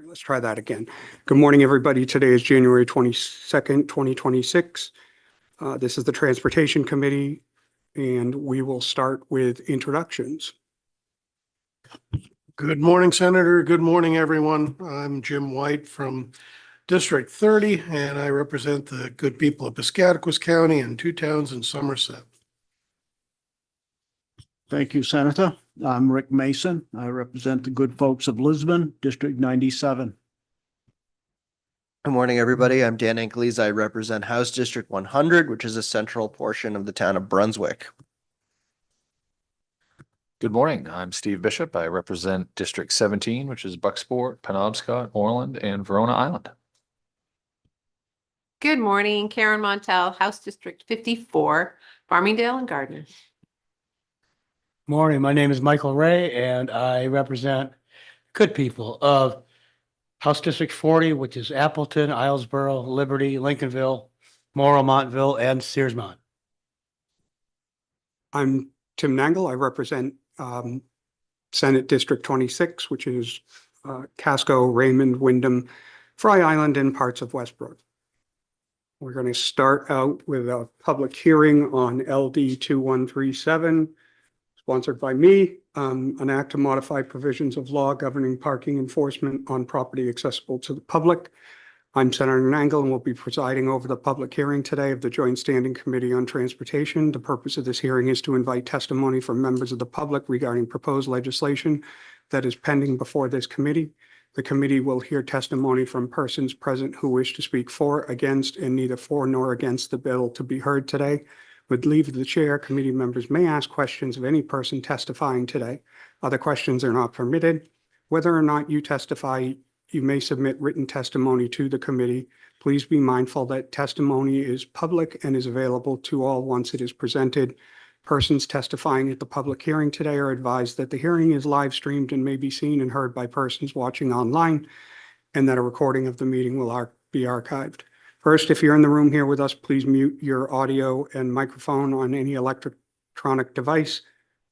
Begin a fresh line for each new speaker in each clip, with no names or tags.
Let's try that again. Good morning, everybody. Today is January 22nd, 2026. This is the Transportation Committee, and we will start with introductions.
Good morning, Senator. Good morning, everyone. I'm Jim White from District 30, and I represent the good people of Piscataquis County and two towns in Somerset.
Thank you, Senator. I'm Rick Mason. I represent the good folks of Lisbon, District 97.
Good morning, everybody. I'm Dan Ankleys. I represent House District 100, which is a central portion of the town of Brunswick.
Good morning. I'm Steve Bishop. I represent District 17, which is Bucksport, Penobscot, Orland, and Verona Island.
Good morning, Karen Montel, House District 54, Farmingdale and Gardner.
Morning, my name is Michael Ray and I represent good people of House District 40, which is Appleton, Islesboro, Liberty, Lincolnville, Morrow, Montville, and Searsmont.
I'm Tim Nangle. I represent Senate District 26, which is Casco, Raymond, Wyndham, Fry Island, and parts of Westbrook. We're going to start out with a public hearing on LD 2137. Sponsored by me, an act to modify provisions of law governing parking enforcement on property accessible to the public. I'm Senator Nangle and will be presiding over the public hearing today of the Joint Standing Committee on Transportation. The purpose of this hearing is to invite testimony from members of the public regarding proposed legislation that is pending before this committee. The committee will hear testimony from persons present who wish to speak for, against, and neither for nor against the bill to be heard today. With leave of the chair, committee members may ask questions of any person testifying today. Other questions are not permitted. Whether or not you testify, you may submit written testimony to the committee. Please be mindful that testimony is public and is available to all once it is presented. Persons testifying at the public hearing today are advised that the hearing is live streamed and may be seen and heard by persons watching online, and that a recording of the meeting will be archived. First, if you're in the room here with us, please mute your audio and microphone on any electronic device,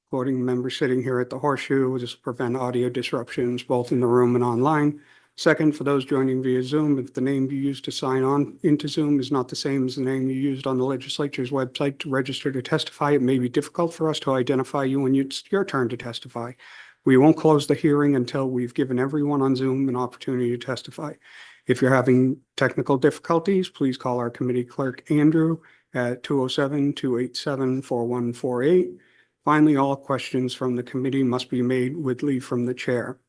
including members sitting here at the Horseshoe. This will prevent audio disruptions both in the room and online. Second, for those joining via Zoom, if the name you used to sign on into Zoom is not the same as the name you used on the legislature's website to register to testify, it may be difficult for us to identify you when it's your turn to testify. We won't close the hearing until we've given everyone on Zoom an opportunity to testify. If you're having technical difficulties, please call our committee clerk, Andrew, at 207-287-4148. Finally, all questions from the committee must be made with leave from the chair.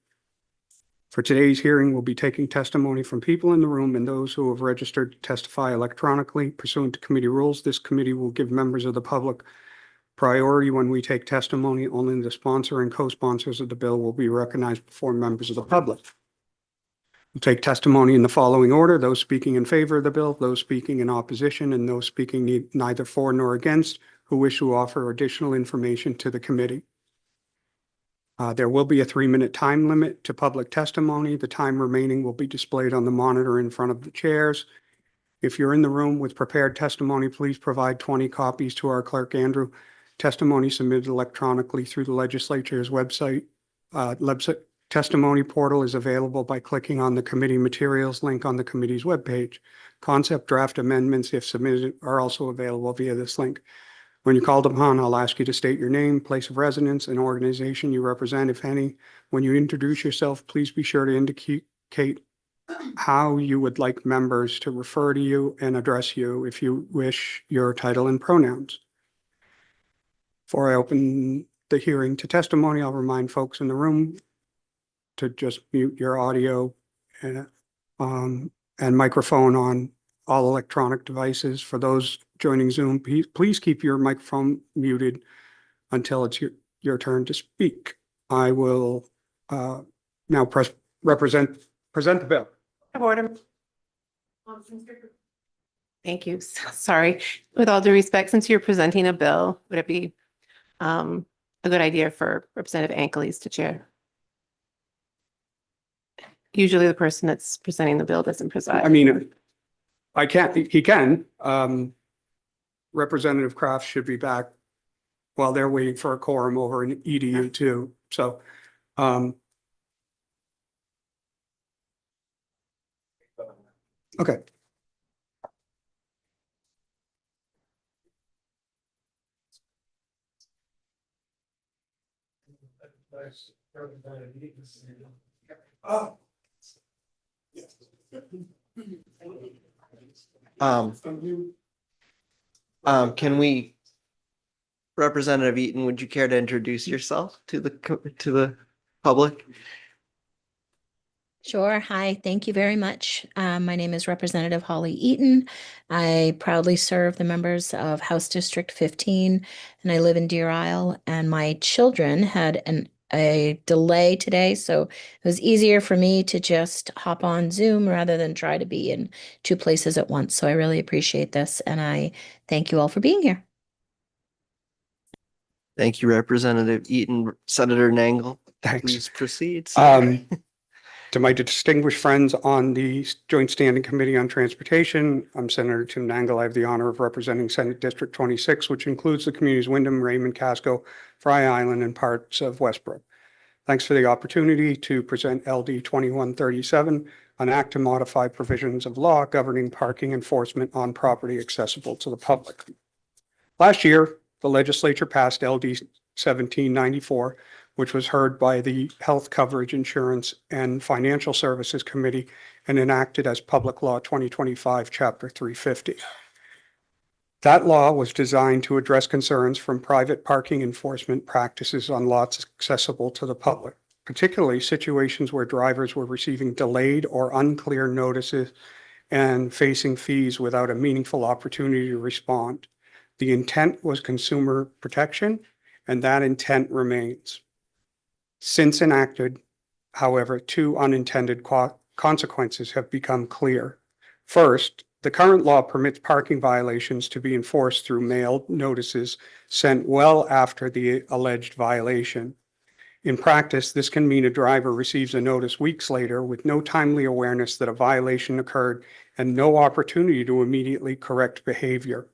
For today's hearing, we'll be taking testimony from people in the room and those who have registered to testify electronically. Pursuant to committee rules, this committee will give members of the public priority when we take testimony. Only the sponsor and co-sponsors of the bill will be recognized before members of the public. We'll take testimony in the following order: those speaking in favor of the bill, those speaking in opposition, and those speaking neither for nor against who wish to offer additional information to the committee. There will be a 3-minute time limit to public testimony. The time remaining will be displayed on the monitor in front of the chairs. If you're in the room with prepared testimony, please provide 20 copies to our clerk, Andrew. Testimony submitted electronically through the legislature's website. Testimony portal is available by clicking on the committee materials link on the committee's webpage. Concept draft amendments, if submitted, are also available via this link. When you're called upon, I'll ask you to state your name, place of residence, and organization you represent, if any. When you introduce yourself, please be sure to indicate how you would like members to refer to you and address you, if you wish, your title and pronouns. Before I open the hearing to testimony, I'll remind folks in the room to just mute your audio and microphone on all electronic devices. For those joining Zoom, please keep your microphone muted until it's your turn to speak. I will now present the bill.
Order. Thank you. Sorry. With all due respect, since you're presenting a bill, would it be a good idea for Representative Ankleys to chair? Usually the person that's presenting the bill doesn't preside.
I mean, I can't, he can. Representative Kraft should be back while they're waiting for a quorum over in EDU too. So Okay.
Um, can we, Representative Eaton, would you care to introduce yourself to the public?
Sure. Hi, thank you very much. My name is Representative Holly Eaton. I proudly serve the members of House District 15, and I live in Deer Isle. And my children had a delay today, so it was easier for me to just hop on Zoom rather than try to be in two places at once. So I really appreciate this, and I thank you all for being here.
Thank you, Representative Eaton. Senator Nangle,
Thanks.
please proceed. sir.
To my distinguished friends on the Joint Standing Committee on Transportation, I'm Senator Tim Nangle. I have the honor of representing Senate District 26, which includes the communities Wyndham, Raymond, Casco, Fry Island, and parts of Westbrook. Thanks for the opportunity to present LD 2137, an act to modify provisions of law governing parking enforcement on property accessible to the public. Last year, the legislature passed LD 1794, which was heard by the Health Coverage Insurance and Financial Services Committee and enacted as Public Law 2025, Chapter 350. That law was designed to address concerns from private parking enforcement practices on lots accessible to the public, particularly situations where drivers were receiving delayed or unclear notices and facing fees without a meaningful opportunity to respond. The intent was consumer protection, and that intent remains. Since enacted, however, two unintended consequences have become clear. First, the current law permits parking violations to be enforced through mailed notices sent well after the alleged violation. In practice, this can mean a driver receives a notice weeks later with no timely awareness that a violation occurred and no opportunity to immediately correct behavior.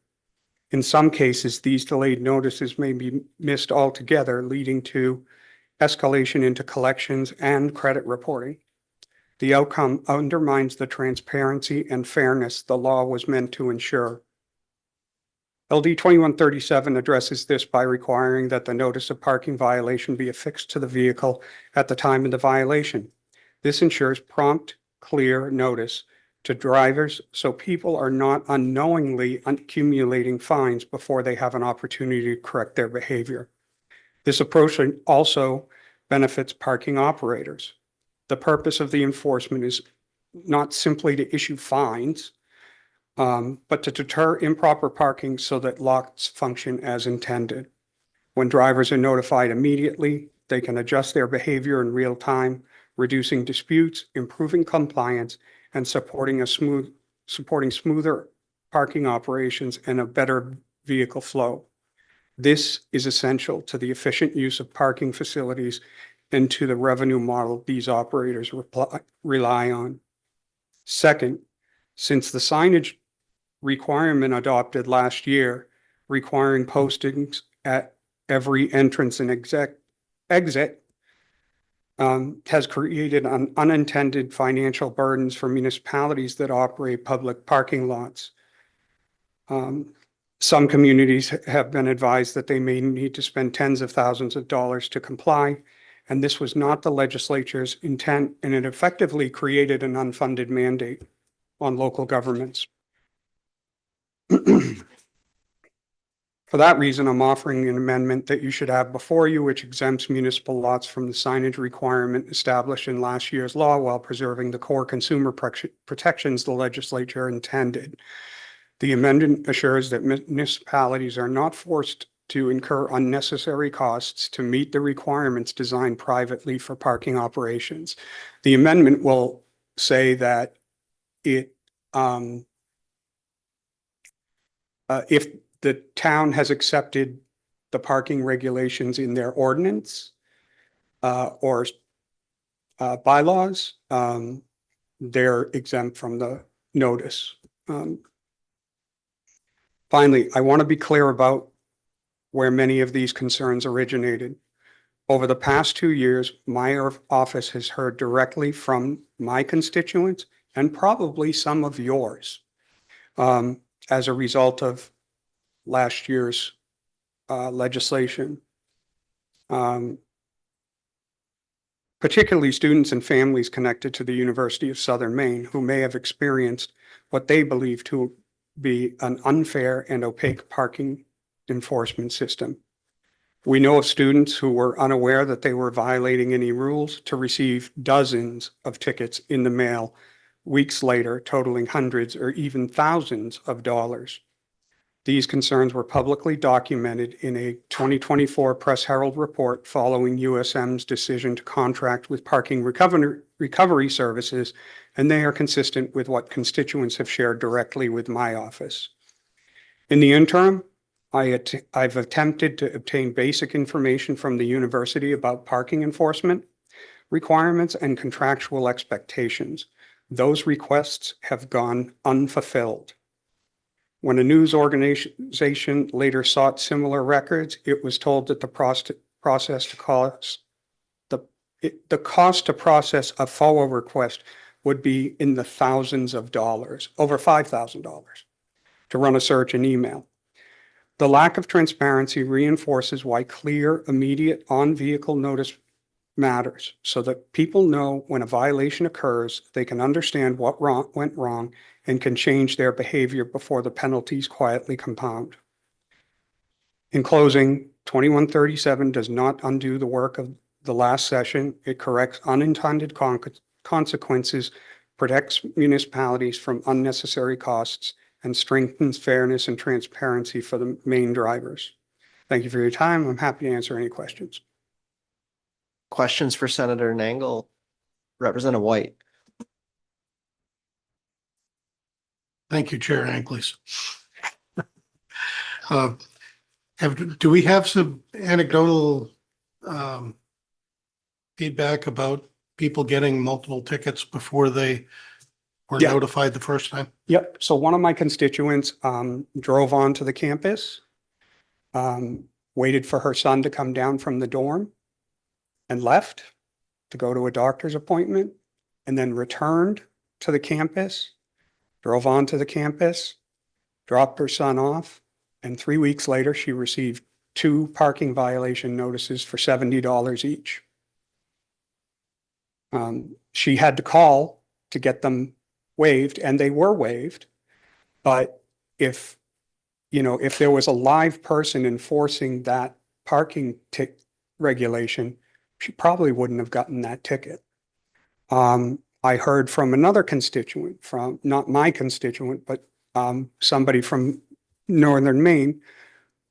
In some cases, these delayed notices may be missed altogether, leading to escalation into collections and credit reporting. The outcome undermines the transparency and fairness the law was meant to ensure. LD 2137 addresses this by requiring that the notice of parking violation be affixed to the vehicle at the time of the violation. This ensures prompt, clear notice to drivers so people are not unknowingly accumulating fines before they have an opportunity to correct their behavior. This approach also benefits parking operators. The purpose of the enforcement is not simply to issue fines, but to deter improper parking so that lots function as intended. When drivers are notified immediately, they can adjust their behavior in real time, reducing disputes, improving compliance, and supporting smoother parking operations and a better vehicle flow. This is essential to the efficient use of parking facilities and to the revenue model these operators rely on. Second, since the signage requirement adopted last year, requiring postings at every entrance and exit has created unintended financial burdens for municipalities that operate public parking lots. Some communities have been advised that they may need to spend tens of thousands of dollars to comply, and this was not the legislature's intent, and it effectively created an unfunded mandate on local governments. For that reason, I'm offering an amendment that you should have before you, which exempts municipal lots from the signage requirement established in last year's law while preserving the core consumer protections the legislature intended. The amendment assures that municipalities are not forced to incur unnecessary costs to meet the requirements designed privately for parking operations. The amendment will say that if the town has accepted the parking regulations in their ordinance or bylaws, they're exempt from the notice. Finally, I want to be clear about where many of these concerns originated. Over the past 2 years, my office has heard directly from my constituents and probably some of yours as a result of last year's legislation. Particularly students and families connected to the University of Southern Maine who may have experienced what they believe to be an unfair and opaque parking enforcement system. We know of students who were unaware that they were violating any rules to receive dozens of tickets in the mail weeks later, totaling hundreds or even thousands of dollars. These concerns were publicly documented in a 2024 Press Herald report following USM's decision to contract with parking recovery services, and they are consistent with what constituents have shared directly with my office. In the interim, I've attempted to obtain basic information from the university about parking enforcement requirements and contractual expectations. Those requests have gone unfulfilled. When a news organization later sought similar records, it was told that the cost to process a FOA request would be in the thousands of dollars, over $5,000 to run a search and email. The lack of transparency reinforces why clear, immediate on-vehicle notice matters, so that people know when a violation occurs, they can understand what went wrong and can change their behavior before the penalties quietly compound. In closing, 2137 does not undo the work of the last session. It corrects unintended consequences, protects municipalities from unnecessary costs, and strengthens fairness and transparency for the main drivers. Thank you for your time. I'm happy to answer any questions.
Questions for Senator Nangle? Representative White.
Thank you, Chair Ankleys. Do we have some anecdotal feedback about people getting multiple tickets before they were
Yeah.
notified the first time?
Yep. So one of my constituents drove onto the campus, waited for her son to come down from the dorm and left to go to a doctor's appointment, and then returned to the campus, drove onto the campus, dropped her son off, and 3 weeks later, she received 2 parking violation notices for $70 each. She had to call to get them waived, and they were waived. But if there was a live person enforcing that parking regulation, she probably wouldn't have gotten that ticket. I heard from another constituent, from not my constituent, but somebody from Northern Maine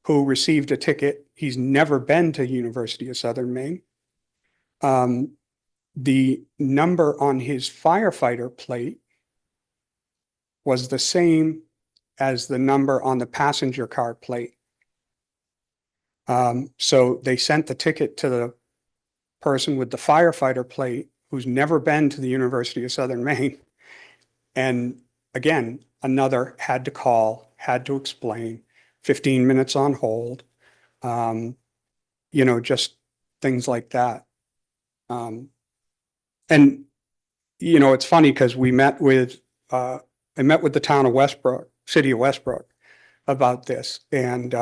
who received a ticket. He's never been to University of Southern Maine. The number on his firefighter plate was the same as the number on the passenger car plate. So they sent the ticket to the person with the firefighter plate who's never been to the University of Southern Maine. And again, another had to call, had to explain, 15 minutes on hold, just things like that. And it's funny because I met with the town of Westbrook, city of Westbrook, about this. And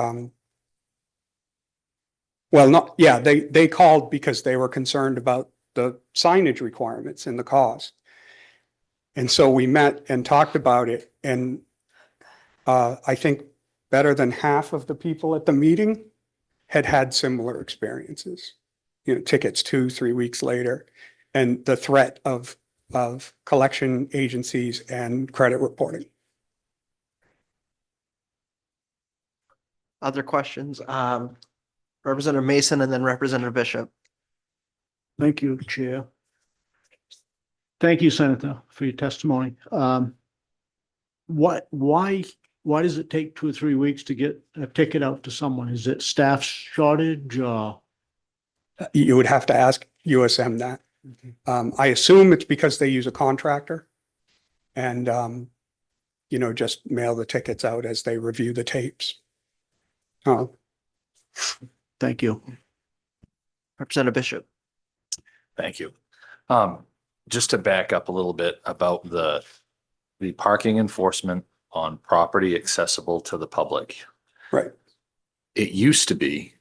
they called because they were concerned about the signage requirements and the cost. And so we met and talked about it. And I think better than half of the people at the meeting had similar experiences, tickets 2-3 weeks later, and the threat of collection agencies and credit reporting.
Other questions? Representative Mason and then Representative Bishop.
Thank you, Chair. Thank you, Senator, for your testimony. Why does it take 2 or 3 weeks to get a ticket out to someone? Is it staff shortage or?
You would have to ask USM that. I assume it's because they use a contractor and, just mail the tickets out as they review the tapes.
Thank you.
Representative Bishop.
Thank you. just to back up a little bit about the parking enforcement on property accessible to the public.
Right.
It used to be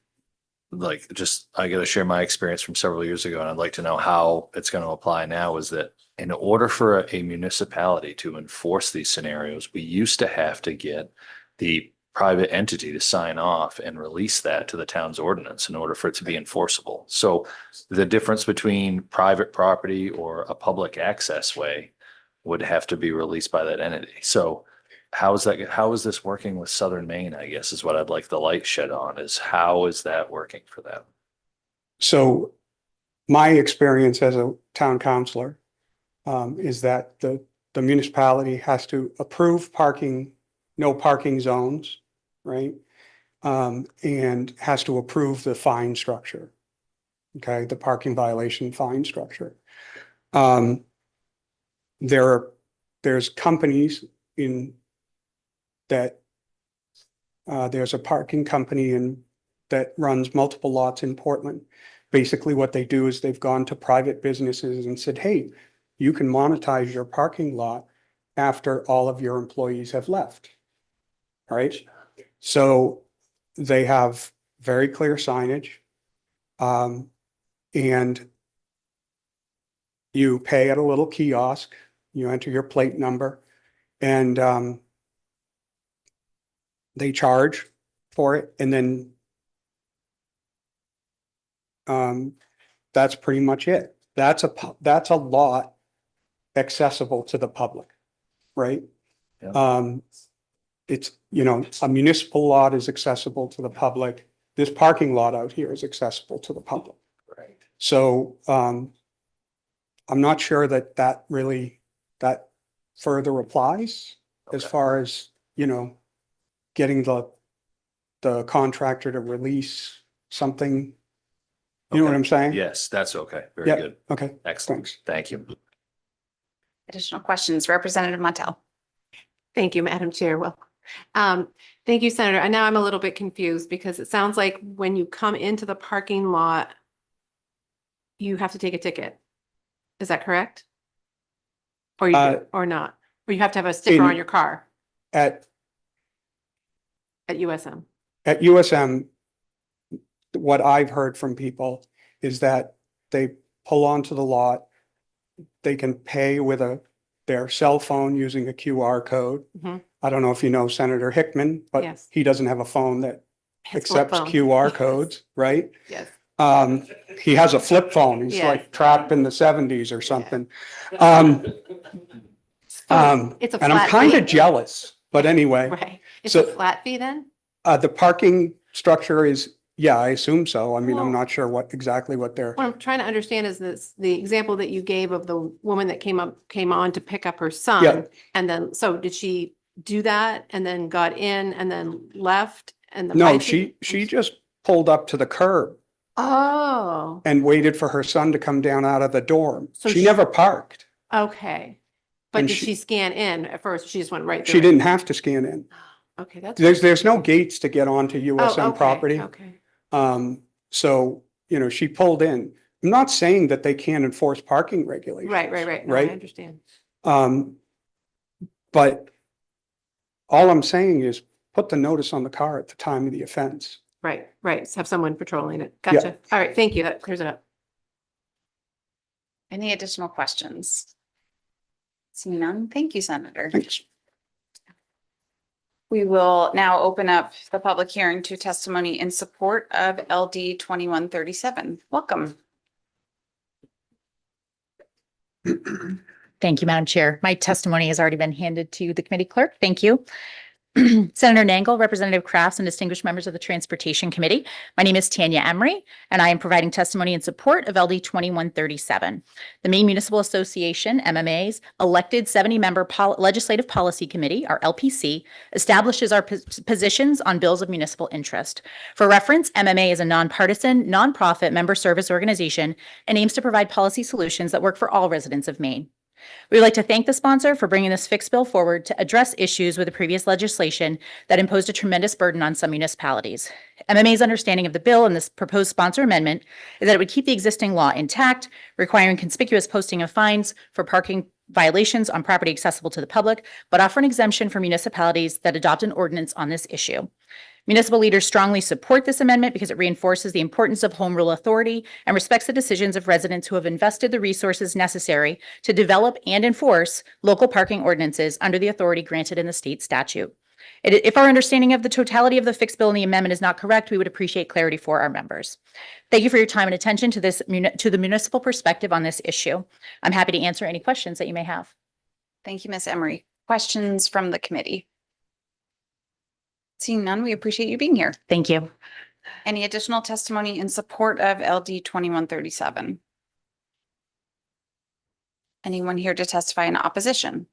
like, just, I gotta share my experience from several years ago, and I'd like to know how it's gonna apply now, is that in order for a municipality to enforce these scenarios, we used to have to get the private entity to sign off and release that to the town's ordinance in order for it to be enforceable. So the difference between private property or a public access way would have to be released by that entity. So how is this working with Southern Maine, I guess, is what I'd like the light shed on, is how is that working for them?
So my experience as a town councilor is that the municipality has to approve parking, no parking zones, right? And has to approve the fine structure. Okay, the parking violation fine structure. There's companies in that there's a parking company that runs multiple lots in Portland. Basically, what they do is they've gone to private businesses and said, hey, you can monetize your parking lot after all of your employees have left. All right. So they have very clear signage. And you pay at a little kiosk, you enter your plate number, and they charge for it, and then that's pretty much it. That's a lot accessible to the public, right?
Yeah.
It's, a municipal lot is accessible to the public. This parking lot out here is accessible to the public.
Right.
So I'm not sure that further applies as
Okay.
far as, getting the contractor to release something. You know what
Okay.
I'm saying?
Yes, that's okay. Very
Yeah.
good.
Okay,
Excellent.
thanks.
Thank you.
Additional questions, Representative Montel.
Thank you, Madam Chair. Well, thank you, Senator. And now I'm a little bit confused because it sounds like when you come into the parking lot, you have to take a ticket. Is that correct? Or or not? Or you have to have a sticker on your car
At
USM?
At USM, what I've heard from people is that they pull onto the lot. They can pay with their cell phone using a QR code.
Mhm.
I don't know if you know Senator Hickman, but
Yes.
he doesn't have a phone that
His flip
accepts
phone.
QR codes, right?
Yes.
He has a flip phone. He's
Yes.
like trapped in the 70s or something.
It's a
And I'm
flat
kind
fee.
of jealous, but anyway,
Right. It's
So-
a flat fee then?
the parking structure is, yeah, I assume so. I mean, I'm
Well-
not sure exactly what they're,
What I'm trying to understand is the example that you gave of the woman that came on to pick up her son. And then, so did she do that and then got in and then left and the
no,
fine
she
fee-
just pulled up to the curb
Oh,
and waited for her son to come down out of the dorm.
So
She
she-
never parked.
okay. But
And
did
she-
she scan in at first? She just went right through
She
it?
didn't have to scan in.
Okay, that's.
There's no gates to get onto
Oh,
USM
okay,
property.
Okay,
So, she pulled in. I'm not saying that they can't enforce parking regulations.
right. No, I
Right?
understand.
But all I'm saying is put the notice on the car at the time of the offense.
Right. So have someone patrolling it. Gotcha. All right, thank you. That clears it up.
Any additional questions? Seeing none, thank you, Senator.
Thanks.
We will now open up the public hearing to testimony in support of LD 2137. Welcome.
Thank you, Madam Chair. My testimony has already been handed to the committee clerk. Thank you. Senator Nangle, Representative Crafts, and distinguished members of the Transportation Committee. My name is Tanya Emery, and I am providing testimony in support of LD 2137. The Maine Municipal Association, MMA's elected 70-member Legislative Policy Committee, our LPC, establishes our positions on bills of municipal interest. For reference, MMA is a nonpartisan, nonprofit member service organization and aims to provide policy solutions that work for all residents of Maine. We would like to thank the sponsor for bringing this fixed bill forward to address issues with the previous legislation that imposed a tremendous burden on some municipalities. MMA's understanding of the bill and this proposed sponsor amendment is that it would keep the existing law intact, requiring conspicuous posting of fines for parking violations on property accessible to the public, but offer an exemption for municipalities that adopt an ordinance on this issue. Municipal leaders strongly support this amendment because it reinforces the importance of home rule authority and respects the decisions of residents who have invested the resources necessary to develop and enforce local parking ordinances under the authority granted in the state statute. If our understanding of the totality of the fixed bill and the amendment is not correct, we would appreciate clarity for our members. Thank you for your time and attention to the municipal perspective on this issue. I'm happy to answer any questions that you may have.
Thank you, Ms. Emery. Questions from the committee? Seeing none, we appreciate you being here.
Thank you.
Any additional testimony in support of LD 2137? Anyone here to testify in opposition?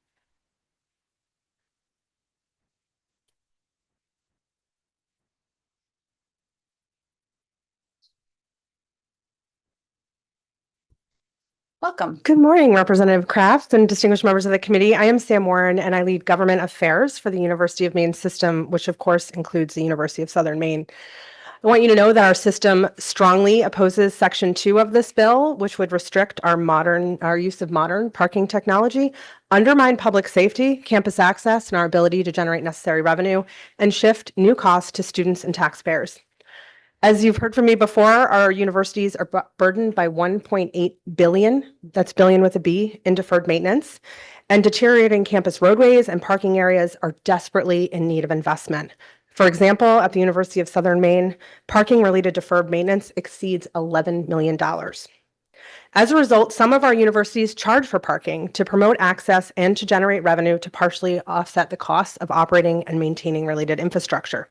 Welcome.
Good morning, Representative Kraft and distinguished members of the committee. I am Sam Warren, and I lead government affairs for the University of Maine system, which of course includes the University of Southern Maine. I want you to know that our system strongly opposes Section 2 of this bill, which would restrict our use of modern parking technology, undermine public safety, campus access, and our ability to generate necessary revenue, and shift new costs to students and taxpayers. As you've heard from me before, our universities are burdened by 1.8 billion, that's billion with a B, in deferred maintenance, and deteriorating campus roadways and parking areas are desperately in need of investment. For example, at the University of Southern Maine, parking-related deferred maintenance exceeds $11 million. As a result, some of our universities charge for parking to promote access and to generate revenue to partially offset the costs of operating and maintaining related infrastructure.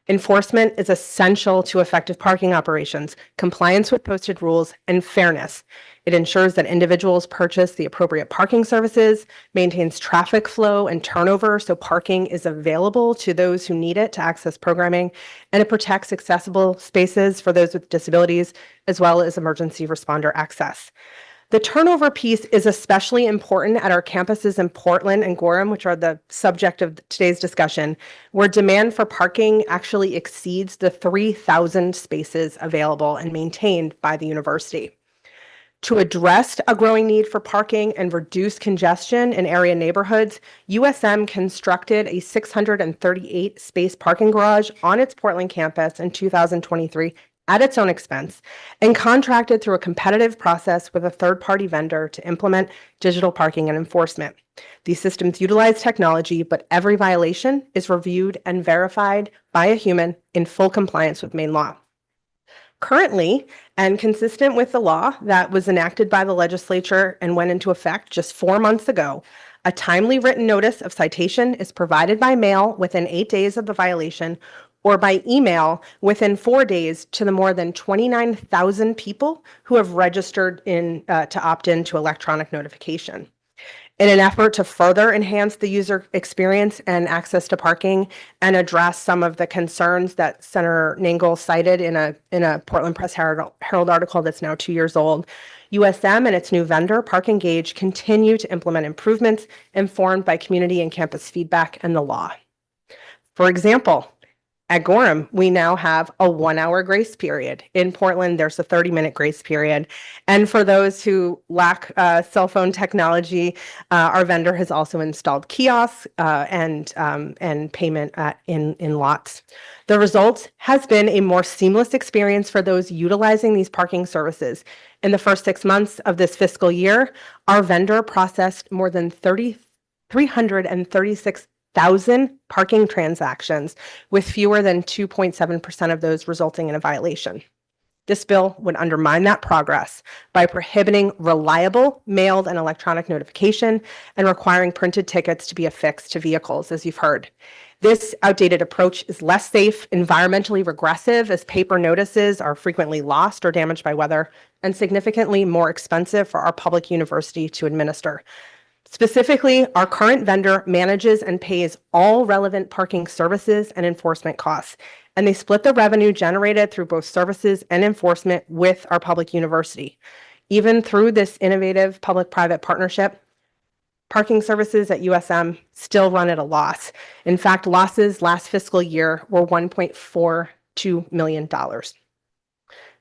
Enforcement is essential to effective parking operations, compliance with posted rules, and fairness. It ensures that individuals purchase the appropriate parking services, maintains traffic flow and turnover so parking is available to those who need it to access programming, and it protects accessible spaces for those with disabilities, as well as emergency responder access. The turnover piece is especially important at our campuses in Portland and Gorham, which are the subject of today's discussion, where demand for parking actually exceeds the 3,000 spaces available and maintained by the university. To address a growing need for parking and reduce congestion in area neighborhoods, USM constructed a 638 space parking garage on its Portland campus in 2023 at its own expense, and contracted through a competitive process with a third-party vendor to implement digital parking and enforcement. These systems utilize technology, but every violation is reviewed and verified by a human in full compliance with Maine law. Currently, and consistent with the law that was enacted by the legislature and went into effect just 4 months ago, a timely written notice of citation is provided by mail within 8 days of the violation or by email within 4 days to the more than 29,000 people who have registered to opt in to electronic notification. In an effort to further enhance the user experience and access to parking and address some of the concerns that Senator Nangle cited in a Portland Press Herald article that's now 2 years old, USM and its new vendor, ParkEngage, continue to implement improvements informed by community and campus feedback and the law. For example, at Gorham, we now have a 1-hour grace period. In Portland, there's a 30-minute grace period. And for those who lack cell phone technology, our vendor has also installed kiosks and payment in lots. The result has been a more seamless experience for those utilizing these parking services. In the first 6 months of this fiscal year, our vendor processed more than 336,000 parking transactions, with fewer than 2.7% of those resulting in a violation. This bill would undermine that progress by prohibiting reliable mailed and electronic notification and requiring printed tickets to be affixed to vehicles, as you've heard. This outdated approach is less safe, environmentally regressive, as paper notices are frequently lost or damaged by weather, and significantly more expensive for our public university to administer. Specifically, our current vendor manages and pays all relevant parking services and enforcement costs, and they split the revenue generated through both services and enforcement with our public university. Even through this innovative public-private partnership, Parking services at USM still run at a loss. In fact, losses last fiscal year were $1.42 million.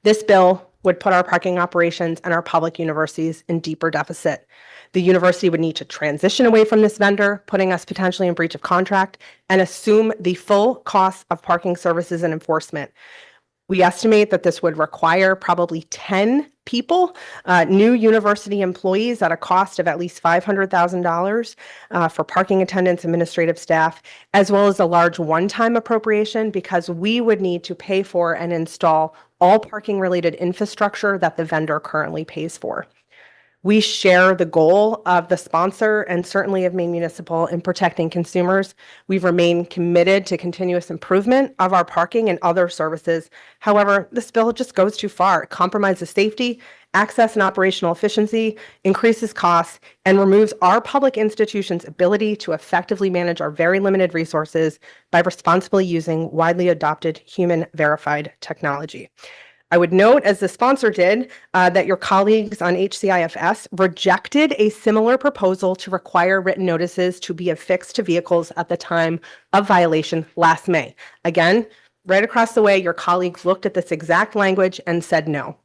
This bill would put our parking operations and our public universities in deeper deficit. The university would need to transition away from this vendor, putting us potentially in breach of contract, and assume the full cost of parking services and enforcement. We estimate that this would require probably 10 people, new university employees at a cost of at least $500,000 for parking attendants, administrative staff, as well as a large one-time appropriation because we would need to pay for and install all parking-related infrastructure that the vendor currently pays for. We share the goal of the sponsor and certainly of Maine Municipal in protecting consumers. We've remained committed to continuous improvement of our parking and other services. However, this bill just goes too far. It compromises safety, access and operational efficiency, increases costs, and removes our public institutions' ability to effectively manage our very limited resources by responsibly using widely adopted human verified technology. I would note, as the sponsor did, that your colleagues on HCIFS rejected a similar proposal to require written notices to be affixed to vehicles at the time of violation last May. Again, right across the way, your colleagues looked at this exact language and said no.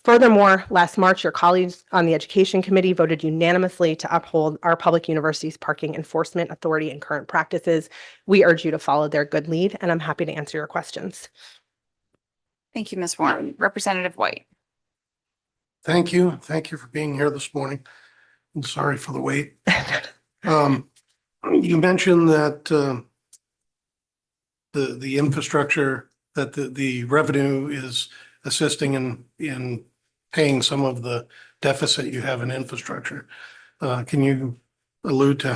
Furthermore, last March, your colleagues on the Education Committee voted unanimously to uphold our public universities' parking enforcement authority and current practices. We urge you to follow their good lead, and I'm happy to answer your questions.
Thank you, Ms. Warren. Representative White.
Thank you. Thank you for being here this morning. I'm sorry for the wait. You mentioned that the infrastructure, that the revenue is assisting in paying some of the deficit you have in infrastructure. Can you allude to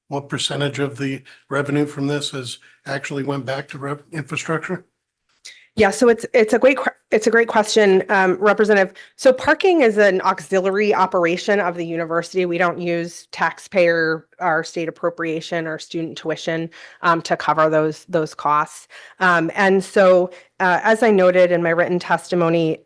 what percentage of the revenue from this has actually went back to infrastructure?
Yeah, so it's a great question, Representative. So parking is an auxiliary operation of the university. We don't use taxpayer or state appropriation or student tuition to cover those costs. And so, as I noted in my written testimony,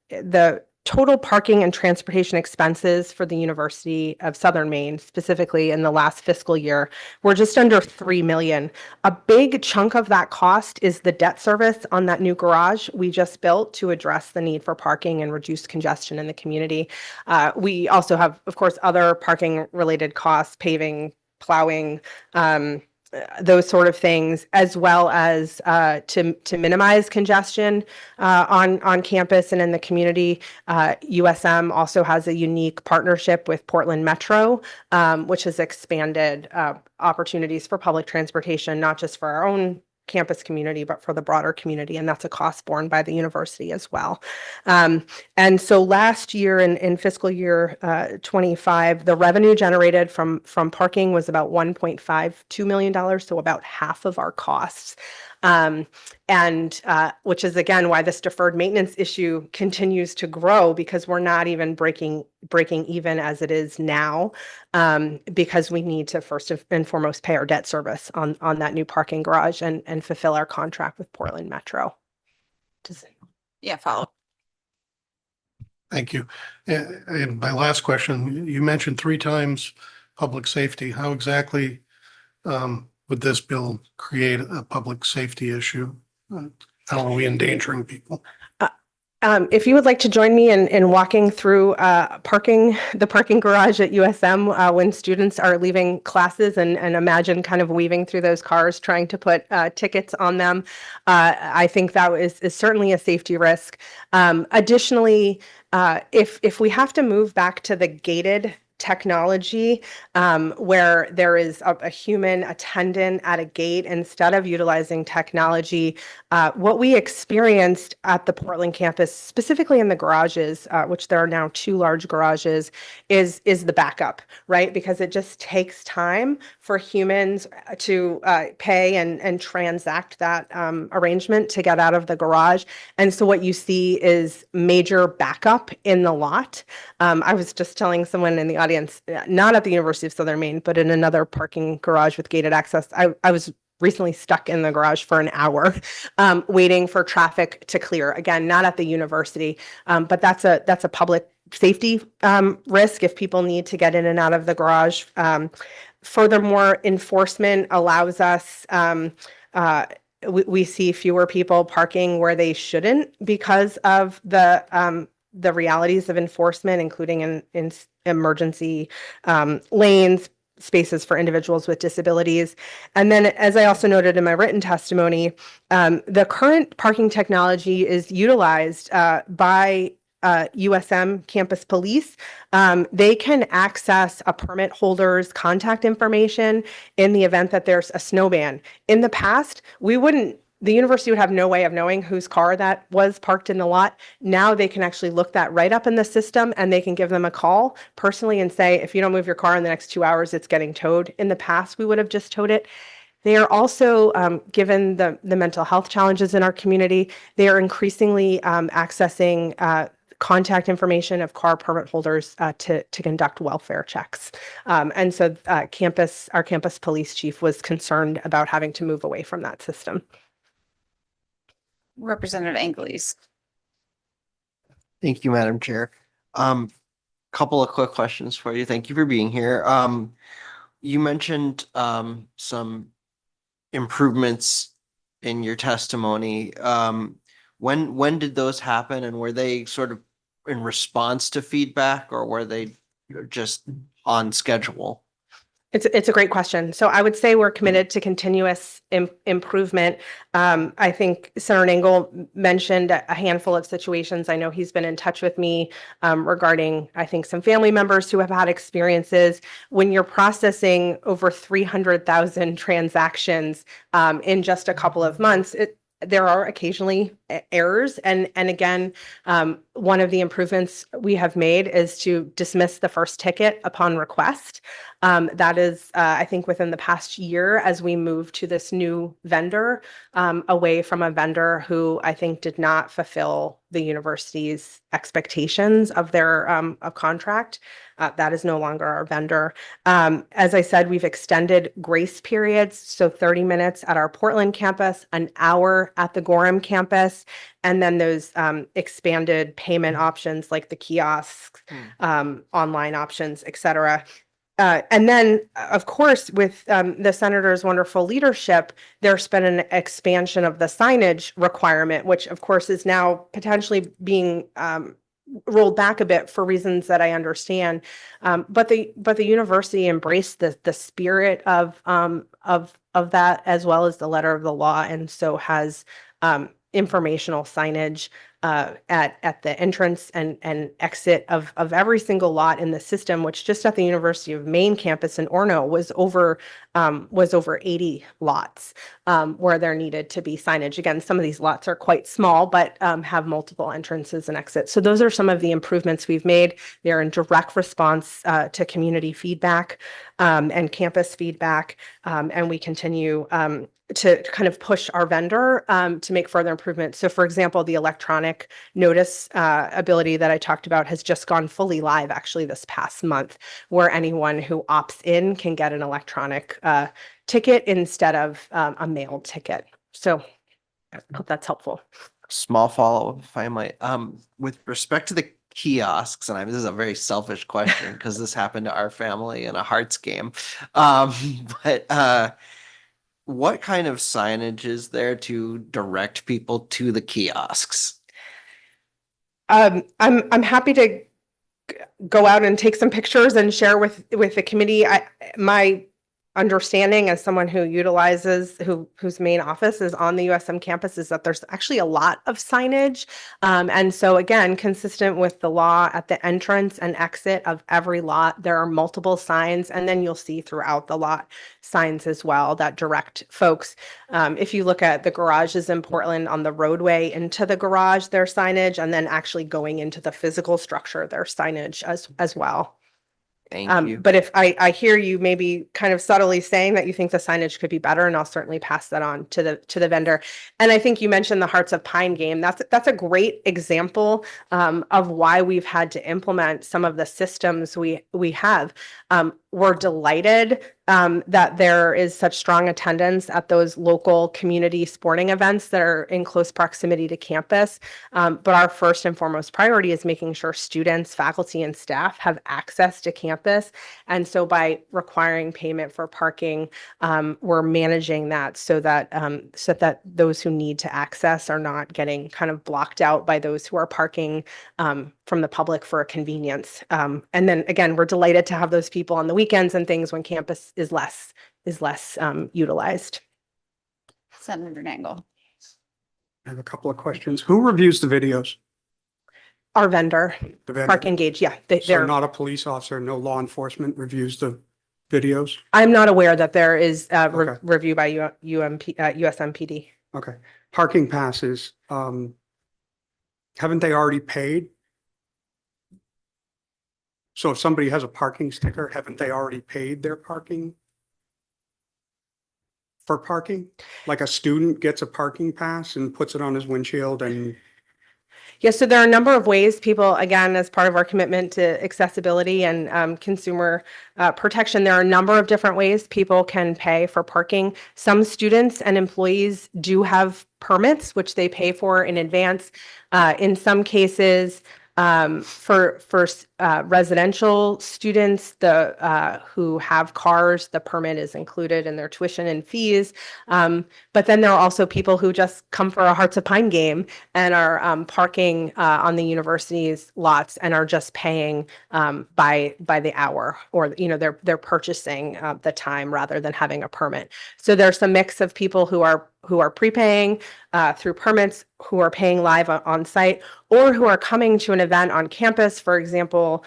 the total parking and transportation expenses for the University of Southern Maine, specifically in the last fiscal year, were just under $3 million. A big chunk of that cost is the debt service on that new garage we just built to address the need for parking and reduce congestion in the community. We also have, of course, other parking related costs, paving, plowing, those sort of things, as well as to minimize congestion on campus and in the community. USM also has a unique partnership with Portland Metro, which has expanded opportunities for public transportation, not just for our own campus community, but for the broader community. And that's a cost borne by the university as well. And so last year in fiscal year 25, the revenue generated from parking was about $1.52 million, so about half of our costs. And which is again why this deferred maintenance issue continues to grow, because we're not even breaking even as it is now, because we need to first and foremost pay our debt service on that new parking garage and fulfill our contract with Portland Metro.
Yeah, follow.
Thank you. And my last question, you mentioned 3 times public safety. How exactly would this bill create a public safety issue? How are we endangering people?
If you would like to join me in walking through the parking garage at USM when students are leaving classes and imagine kind of weaving through those cars trying to put tickets on them, I think that is certainly a safety risk. Additionally, if we have to move back to the gated technology where there is a human attendant at a gate instead of utilizing technology, what we experienced at the Portland campus, specifically in the garages, which there are now 2 large garages, is the backup, right? Because it just takes time for humans to pay and transact that arrangement to get out of the garage. And so what you see is major backup in the lot. I was just telling someone in the audience, not at the University of Southern Maine, but in another parking garage with gated access, I was recently stuck in the garage for an hour waiting for traffic to clear. Again, not at the university, but that's a public safety risk if people need to get in and out of the garage. Furthermore, enforcement allows us, we see fewer people parking where they shouldn't because of the realities of enforcement, including in emergency lanes, spaces for individuals with disabilities. And then, as I also noted in my written testimony, the current parking technology is utilized by USM Campus Police. They can access a permit holder's contact information in the event that there's a snow ban. In the past, the university would have no way of knowing whose car that was parked in the lot. Now they can actually look that right up in the system, and they can give them a call personally and say, if you don't move your car in the next 2 hours, it's getting towed. In the past, we would have just towed it. They are also, given the mental health challenges in our community, they are increasingly accessing contact information of car permit holders to conduct welfare checks. And so our campus police chief was concerned about having to move away from that system.
Representative Angeles.
Thank you, Madam Chair. Couple of quick questions for you. Thank you for being here. You mentioned some improvements in your testimony. When did those happen, and were they sort of in response to feedback, or were they just on schedule?
It's a great question. So I would say we're committed to continuous improvement. I think Senator Nangle mentioned a handful of situations. I know he's been in touch with me regarding, I think, some family members who have had experiences. When you're processing over 300,000 transactions in just a couple of months, there are occasionally errors. And again, one of the improvements we have made is to dismiss the first ticket upon request. That is, I think, within the past year, as we move to this new vendor, away from a vendor who I think did not fulfill the university's expectations of their contract. That is no longer our vendor. As I said, we've extended grace periods, so 30 minutes at our Portland campus, an hour at the Gorham campus, and then those expanded payment options like the kiosks, online options, et cetera. And then, of course, with the senator's wonderful leadership, there's been an expansion of the signage requirement, which, of course, is now potentially being rolled back a bit for reasons that I understand. But the university embraced the spirit of that, as well as the letter of the law, and so has informational signage at the entrance and exit of every single lot in the system, which just at the University of Maine campus in Orono was over 80 lots where there needed to be signage. Again, some of these lots are quite small, but have multiple entrances and exits. So those are some of the improvements we've made. They're in direct response to community feedback and campus feedback, and we continue to kind of push our vendor to make further improvements. So for example, the electronic notice ability that I talked about has just gone fully live actually this past month, where anyone who opts in can get an electronic ticket instead of a mailed ticket. So I hope that's helpful.
Small follow-up, if I might. With respect to the kiosks, and this is a very selfish question because this happened to our family in a Hearts game. But what kind of signage is there to direct people to the kiosks?
I'm happy to go out and take some pictures and share with the committee. My understanding as someone who utilizes, whose main office is on the USM campus, is that there's actually a lot of signage. And so again, consistent with the law, at the entrance and exit of every lot, there are multiple signs, and then you'll see throughout the lot signs as well that direct folks. If you look at the garages in Portland, on the roadway into the garage, there's signage, and then actually going into the physical structure, there's signage as well.
Thank you.
But if I hear you maybe kind of subtly saying that you think the signage could be better, and I'll certainly pass that on to the vendor. And I think you mentioned the Hearts of Pine game. That's a great example of why we've had to implement some of the systems we have. we're delighted that there is such strong attendance at those local community sporting events that are in close proximity to campus. But our first and foremost priority is making sure students, faculty, and staff have access to campus. And so by requiring payment for parking, we're managing that so that those who need to access are not getting kind of blocked out by those who are parking from the public for a convenience. And then again, we're delighted to have those people on the weekends and things when campus is less utilized.
Senator Nangle.
I have a couple of questions. Who reviews the videos?
Our vendor,
The vendor?
Park Engage, yeah,
So
they're,
not a police officer, no law enforcement reviews the videos?
I'm not aware that there is
Okay.
review by USMPD.
Okay. Parking passes, haven't they already paid? So if somebody has a parking sticker, haven't they already paid their parking? For parking? Like a student gets a parking pass and puts it on his windshield and,
Yes, so there are a number of ways people, again, as part of our commitment to accessibility and consumer protection, there are a number of different ways people can pay for parking. Some students and employees do have permits, which they pay for in advance. In some cases, for residential students, who have cars, the permit is included in their tuition and fees. But then there are also people who just come for a Hearts of Pine game and are parking on the university's lots and are just paying by the hour, or they're purchasing the time rather than having a permit. So there's a mix of people who are prepaying through permits, who are paying live on site, or who are coming to an event on campus. For example,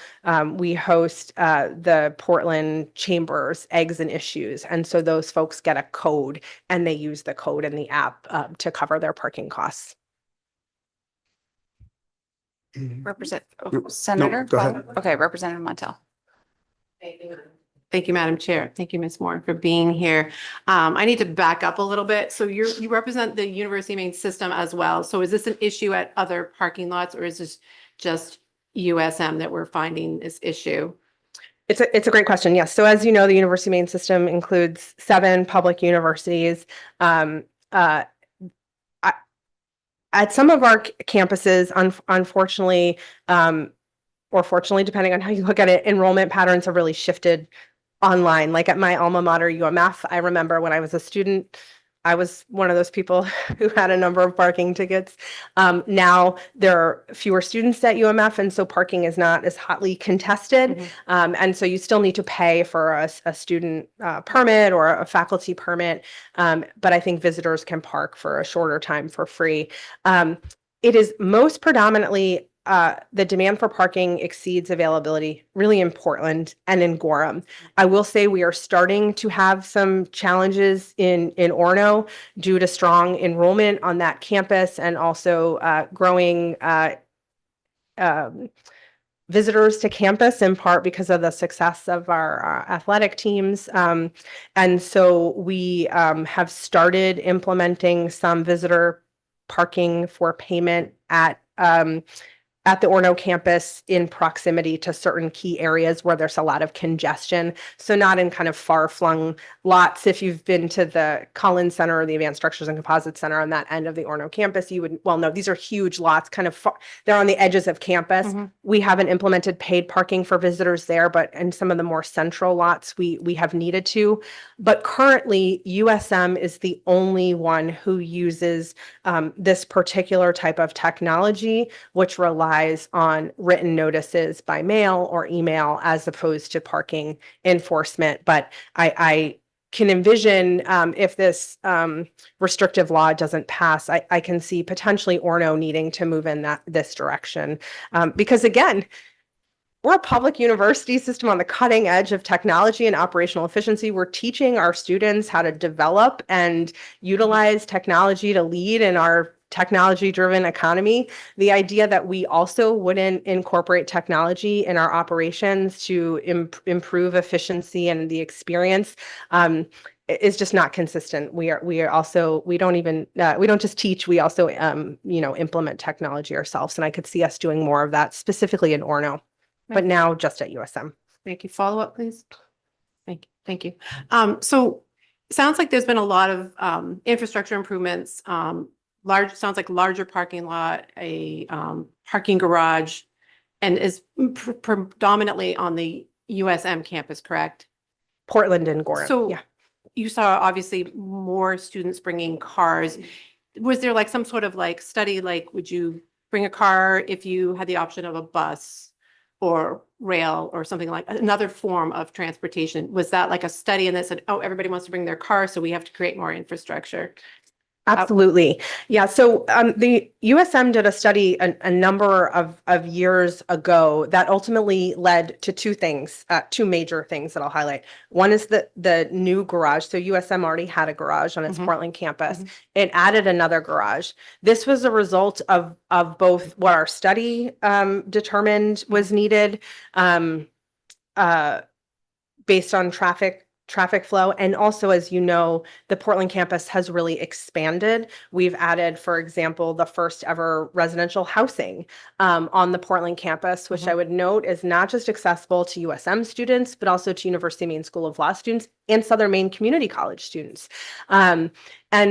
we host the Portland Chamber's Eggs and Issues. And so those folks get a code and they use the code in the app to cover their parking costs.
Senator?
go ahead.
Okay, Representative Montel.
Thank you, Madam Chair. Thank you, Ms. Moore, for being here. I need to back up a little bit. So you represent the University of Maine system as well. So is this an issue at other parking lots, or is this just USM that we're finding this issue?
It's a great question. Yes. So as you know, the University of Maine system includes 7 public universities. At some of our campuses, unfortunately, or fortunately, depending on how you look at it, enrollment patterns have really shifted online. Like at my alma mater, UMF, I remember when I was a student, I was one of those people who had a number of parking tickets. Now there are fewer students at UMF, and so parking is not as hotly contested. And so you still need to pay for a student permit or a faculty permit. But I think visitors can park for a shorter time for free. It is most predominantly the demand for parking exceeds availability, really in Portland and in Gorham. I will say we are starting to have some challenges in Orono due to strong enrollment on that campus and also growing visitors to campus, in part because of the success of our athletic teams. And so we have started implementing some visitor parking for payment at the Orono campus in proximity to certain key areas where there's a lot of congestion. So not in kind of far-flung lots. If you've been to the Collins Center or the Advanced Structures and Composites Center on that end of the Orono campus, you would, well, no, these are huge lots, kind of far, they're on the edges of campus. We haven't implemented paid parking for visitors there, but in some of the more central lots, we have needed to. But currently, USM is the only one who uses this particular type of technology, which relies on written notices by mail or email as opposed to parking enforcement. But I can envision if this restrictive law doesn't pass, I can see potentially Orono needing to move in this direction. Because again, we're a public university system on the cutting edge of technology and operational efficiency. We're teaching our students how to develop and utilize technology to lead in our technology-driven economy. The idea that we also wouldn't incorporate technology in our operations to improve efficiency and the experience is just not consistent. We don't just teach, we also implement technology ourselves. And I could see us doing more of that, specifically in Orono, but now just at USM.
Thank you. Follow up, please. Thank you. So it sounds like there's been a lot of infrastructure improvements, sounds like larger parking lot, a parking garage, and is predominantly on the USM campus, correct?
Portland and Gorham,
So
yeah.
you saw obviously more students bringing cars. Was there like some sort of like study, like would you bring a car if you had the option of a bus or rail or something like another form of transportation? Was that like a study and that said, oh, everybody wants to bring their car, so we have to create more infrastructure?
Absolutely. Yeah. So the USM did a study a number of years ago that ultimately led to two things, two major things that I'll highlight. One is the new garage. So USM already had a garage on its
Mhm.
Portland campus.
Mhm.
It added another garage. This was a result of both what our study determined was needed based on traffic flow. And also, as you know, the Portland campus has really expanded. We've added, for example, the first ever residential housing on the Portland campus, which I would note is not just accessible to USM students, but also to University of Maine School of Law students and Southern Maine Community College students. And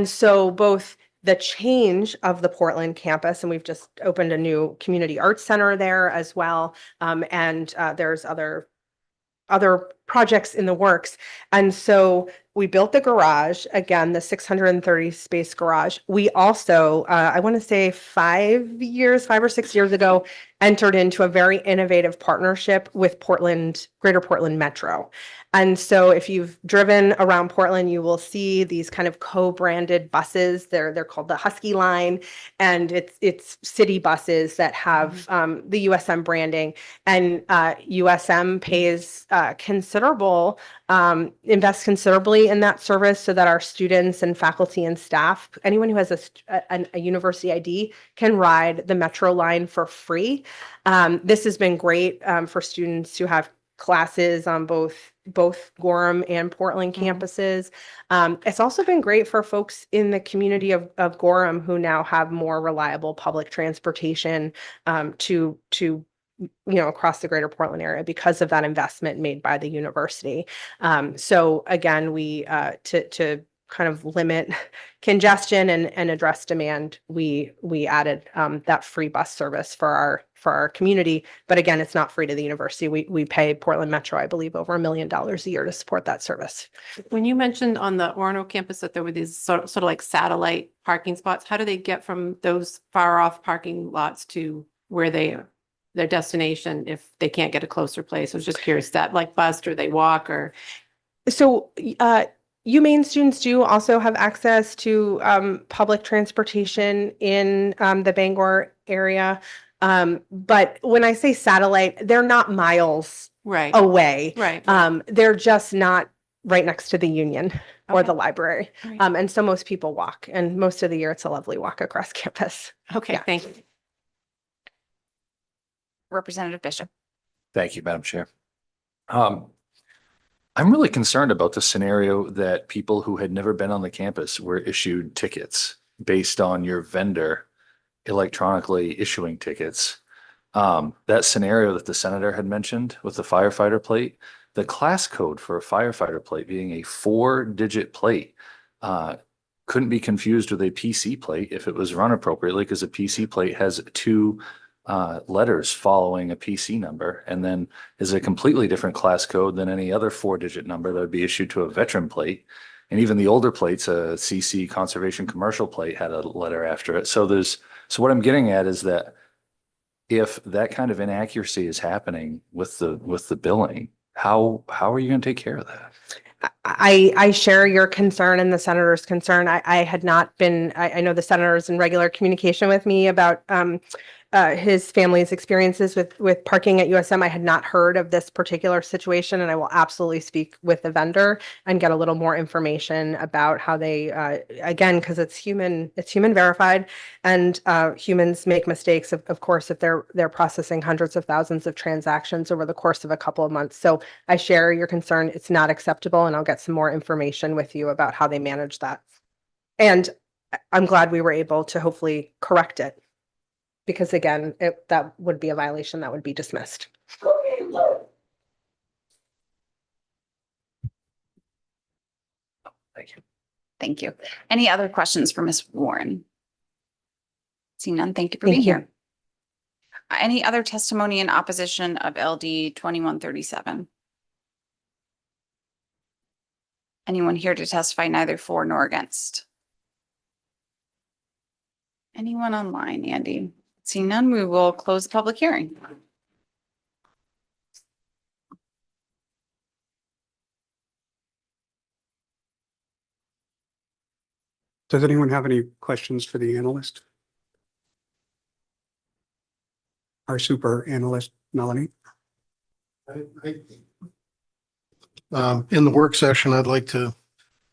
so both the change of the Portland campus, and we've just opened a new community arts center there as well. And there's other projects in the works. And so we built the garage, again, the 630 space garage. We also, I want to say 5 or 6 years ago, entered into a very innovative partnership with Greater Portland Metro. And so if you've driven around Portland, you will see these kind of co-branded buses. They're called the Husky Line, and it's city buses that have the USM branding. And USM pays invests considerably in that service so that our students and faculty and staff, anyone who has a university ID, can ride the Metro line for free. This has been great for students who have classes on both Gorham and Portland campuses. It's also been great for folks in the community of Gorham who now have more reliable public transportation to across the greater Portland area because of that investment made by the university. So again, we to kind of limit congestion and address demand, we added that free bus service for our community. But again, it's not free to the university. We pay Portland Metro, I believe, over $1 million a year to support that service.
When you mentioned on the Orono campus that there were these sort of like satellite parking spots, how do they get from those far off parking lots to where their destination if they can't get a closer place? I was just curious, that like bus or they walk or?
So UMaine students do also have access to public transportation in the Bangor area. But when I say satellite, they're not miles away.
Right.
They're just not right next to the Union or
Okay.
the library.
Right.
And so most people walk, and most of the year it's a lovely walk across campus.
Okay,
Yeah.
thank you.
Representative Bishop.
Thank you, Madam Chair. I'm really concerned about the scenario that people who had never been on the campus were issued tickets based on your vendor electronically issuing tickets. That scenario that the senator had mentioned with the firefighter plate, the class code for a firefighter plate being a 4-digit plate, couldn't be confused with a PC plate if it was run appropriately, because a PC plate has 2 letters following a PC number, and then is a completely different class code than any other 4-digit number that would be issued to a veteran plate. And even the older plates, a CC conservation commercial plate, had a letter after it. So what I'm getting at is that if that kind of inaccuracy is happening with the billing, how are you going to take care of that?
I share your concern and the senator's concern. I had not been, I know the senator's in regular communication with me about his family's experiences with parking at USM. I had not heard of this particular situation, and I will absolutely speak with the vendor and get a little more information about how they, again, because it's human verified, and humans make mistakes, of course, if they're processing hundreds of thousands of transactions over the course of a couple of months. So I share your concern. It's not acceptable, and I'll get some more information with you about how they manage that. And I'm glad we were able to hopefully correct it, because again, that would be a violation that would be dismissed.
Thank you.
Thank you. Any other questions for Ms. Warren? Seeing none, thank you for
Thank
being
you.
here. Any other testimony in opposition of LD 2137? Anyone here to testify neither for nor against? Anyone online, Andy? Seeing none, we will close the public hearing.
Does anyone have any questions for the analyst? Our super analyst, Melanie?
In the work session, I'd like to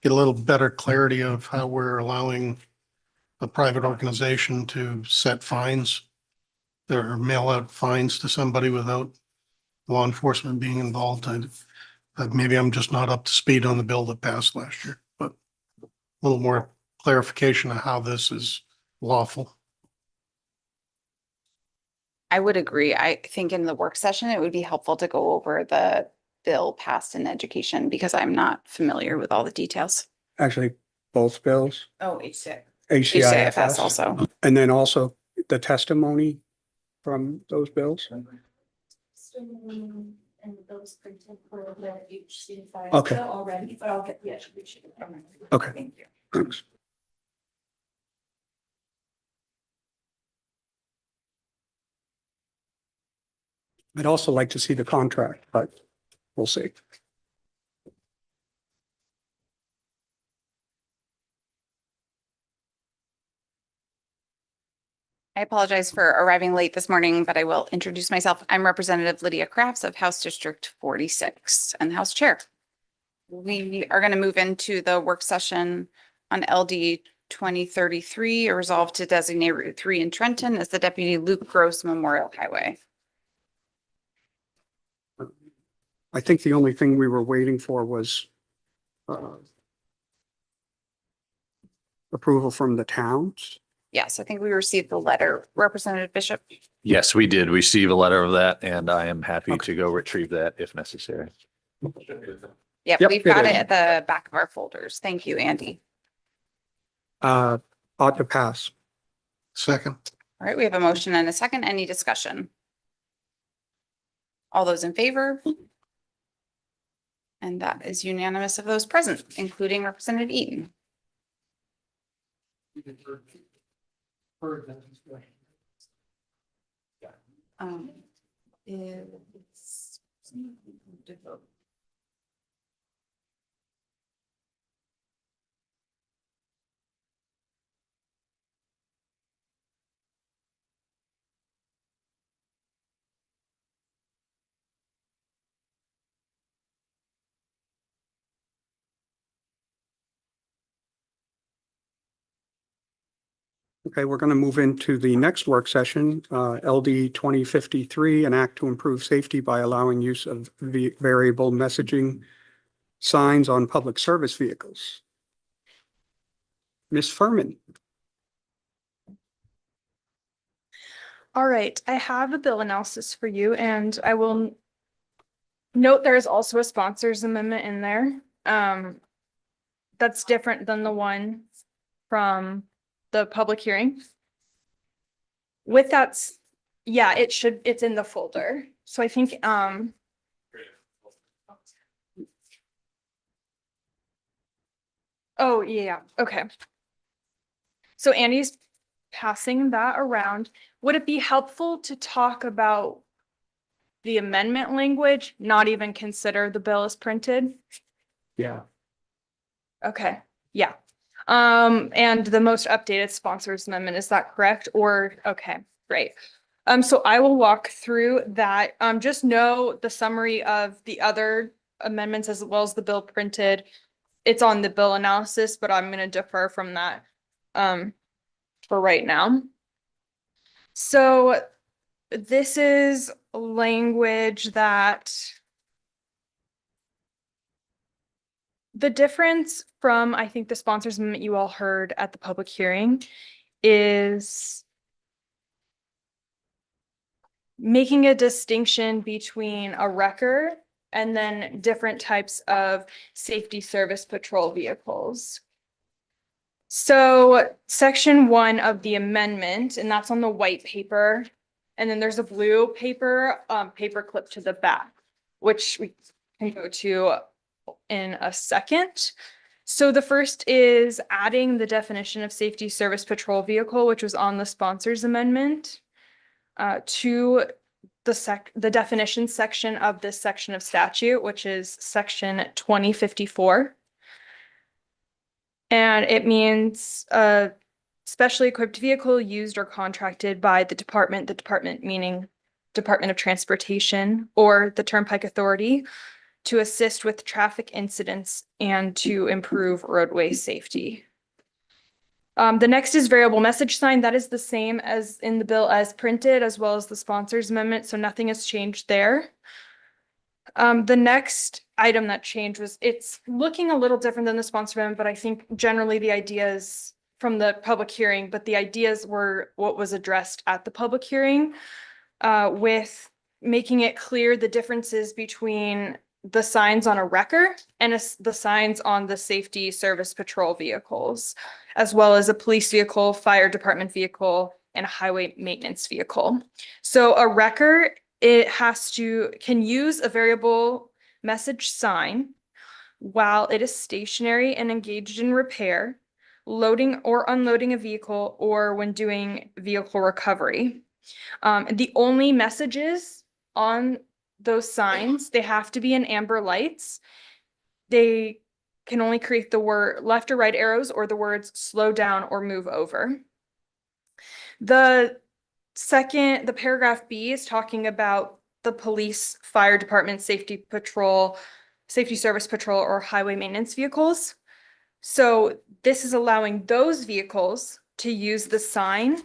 get a little better clarity of how we're allowing a private organization to set fines or mail out fines to somebody without law enforcement being involved. Maybe I'm just not up to speed on the bill that passed last year, but a little more clarification of how this is lawful.
I would agree. I think in the work session, it would be helpful to go over the bill passed in education because I'm not familiar with all the details.
Actually, both bills,
Oh, HCIFS
HCIFS,
also.
and then also the testimony from those bills. Okay.
Already, but I'll get the attribution.
Okay,
Thank you.
thanks. I'd also like to see the contract, but we'll see.
I apologize for arriving late this morning, but I will introduce myself. I'm Representative Lydia Crafts of House District 46 and House Chair. We are going to move into the work session on LD 2033, a resolve to designate Route 3 in Trenton as the Deputy Luke Gross Memorial Highway.
I think the only thing we were waiting for was approval from the towns.
Yes, I think we received the letter. Representative Bishop.
Yes, we did receive a letter of that, and I am happy to go retrieve that if necessary.
Yep,
Yep,
we've
it
got
is.
it at the back of our folders. Thank you, Andy.
Ought to pass.
Second.
All right, we have a motion and a second. Any discussion? All those in favor? And that is unanimous of those present, including Representative Eaton. It's
Okay, we're going to move into the next work session, LD 2053, an act to improve safety by allowing use of the variable messaging signs on public service vehicles. Ms. Furman.
All right, I have a bill analysis for you and I will note there is also a sponsors amendment in there. That's different than the one from the public hearing. With that, yeah, it's in the folder. So I think, oh, yeah, okay. So Andy's passing that around. Would it be helpful to talk about the amendment language, not even consider the bill as printed?
Yeah.
Okay, yeah. And the most updated sponsors amendment, is that correct? Or, okay, great. So I will walk through that. Just know the summary of the other amendments as well as the bill printed. It's on the bill analysis, but I'm gonna defer from that for right now. So this is language that the difference from, I think, the sponsors amendment you all heard at the public hearing is making a distinction between a wrecker and then different types of safety service patrol vehicles. So section 1 of the amendment, and that's on the white paper. And then there's a blue paper, paper clip to the back, which we can go to in a second. So the first is adding the definition of safety service patrol vehicle, which was on the sponsors amendment, to the definition section of this section of statute, which is section 2054. And it means a specially equipped vehicle used or contracted by the department meaning Department of Transportation or the Turnpike Authority, to assist with traffic incidents and to improve roadway safety. The next is variable message sign. That is the same as in the bill as printed, as well as the sponsors amendment, so nothing has changed there. The next item that changed was, it's looking a little different than the sponsor amendment, but I think generally the ideas from the public hearing, but the ideas were what was addressed at the public hearing, with making it clear the differences between the signs on a wrecker and the signs on the safety service patrol vehicles, as well as a police vehicle, fire department vehicle, and a highway maintenance vehicle. So a wrecker, it can use a variable message sign while it is stationary and engaged in repair, loading or unloading a vehicle, or when doing vehicle recovery. The only messages on those signs, they have to be in amber lights. They can only create the word left or right arrows or the words slow down or move over. The paragraph B is talking about the police, fire department, safety service patrol, or highway maintenance vehicles. So this is allowing those vehicles to use the sign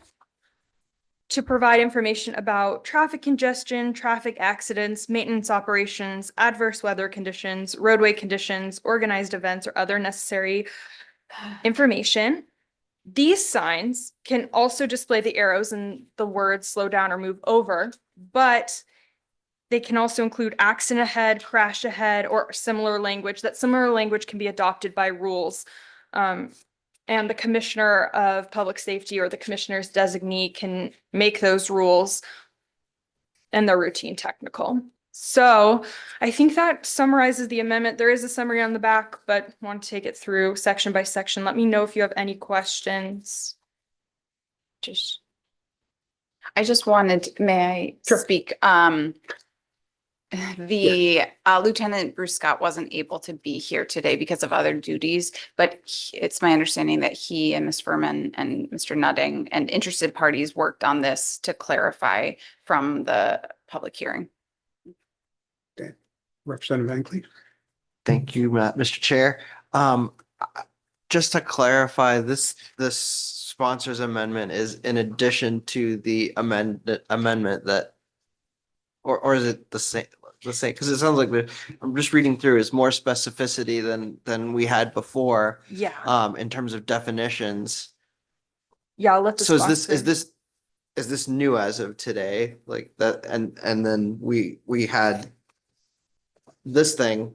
to provide information about traffic congestion, traffic accidents, maintenance operations, adverse weather conditions, roadway conditions, organized events, or other necessary information. These signs can also display the arrows and the words slow down or move over, but they can also include accident ahead, crash ahead, or similar language. That similar language can be adopted by rules. And the Commissioner of Public Safety or the Commissioner's designee can make those rules, and they're routine technical. So I think that summarizes the amendment. There is a summary on the back, but I want to take it through section by section. Let me know if you have any questions.
I just wanted, may I speak? Lieutenant Bruce Scott wasn't able to be here today because of other duties, but it's my understanding that he and Ms. Furman and Mr. Nutting and interested parties worked on this to clarify from the public hearing.
Okay. Representative Ankley.
Thank you, Mr. Chair. Just to clarify, this sponsors amendment is in addition to the amendment that, or is it the same? Because it sounds like I'm just reading through, is more specificity than we had before.
Yeah.
In terms of definitions.
Yeah, I'll let the
So is
sponsor-
this new as of today? Like that, and then we had this thing.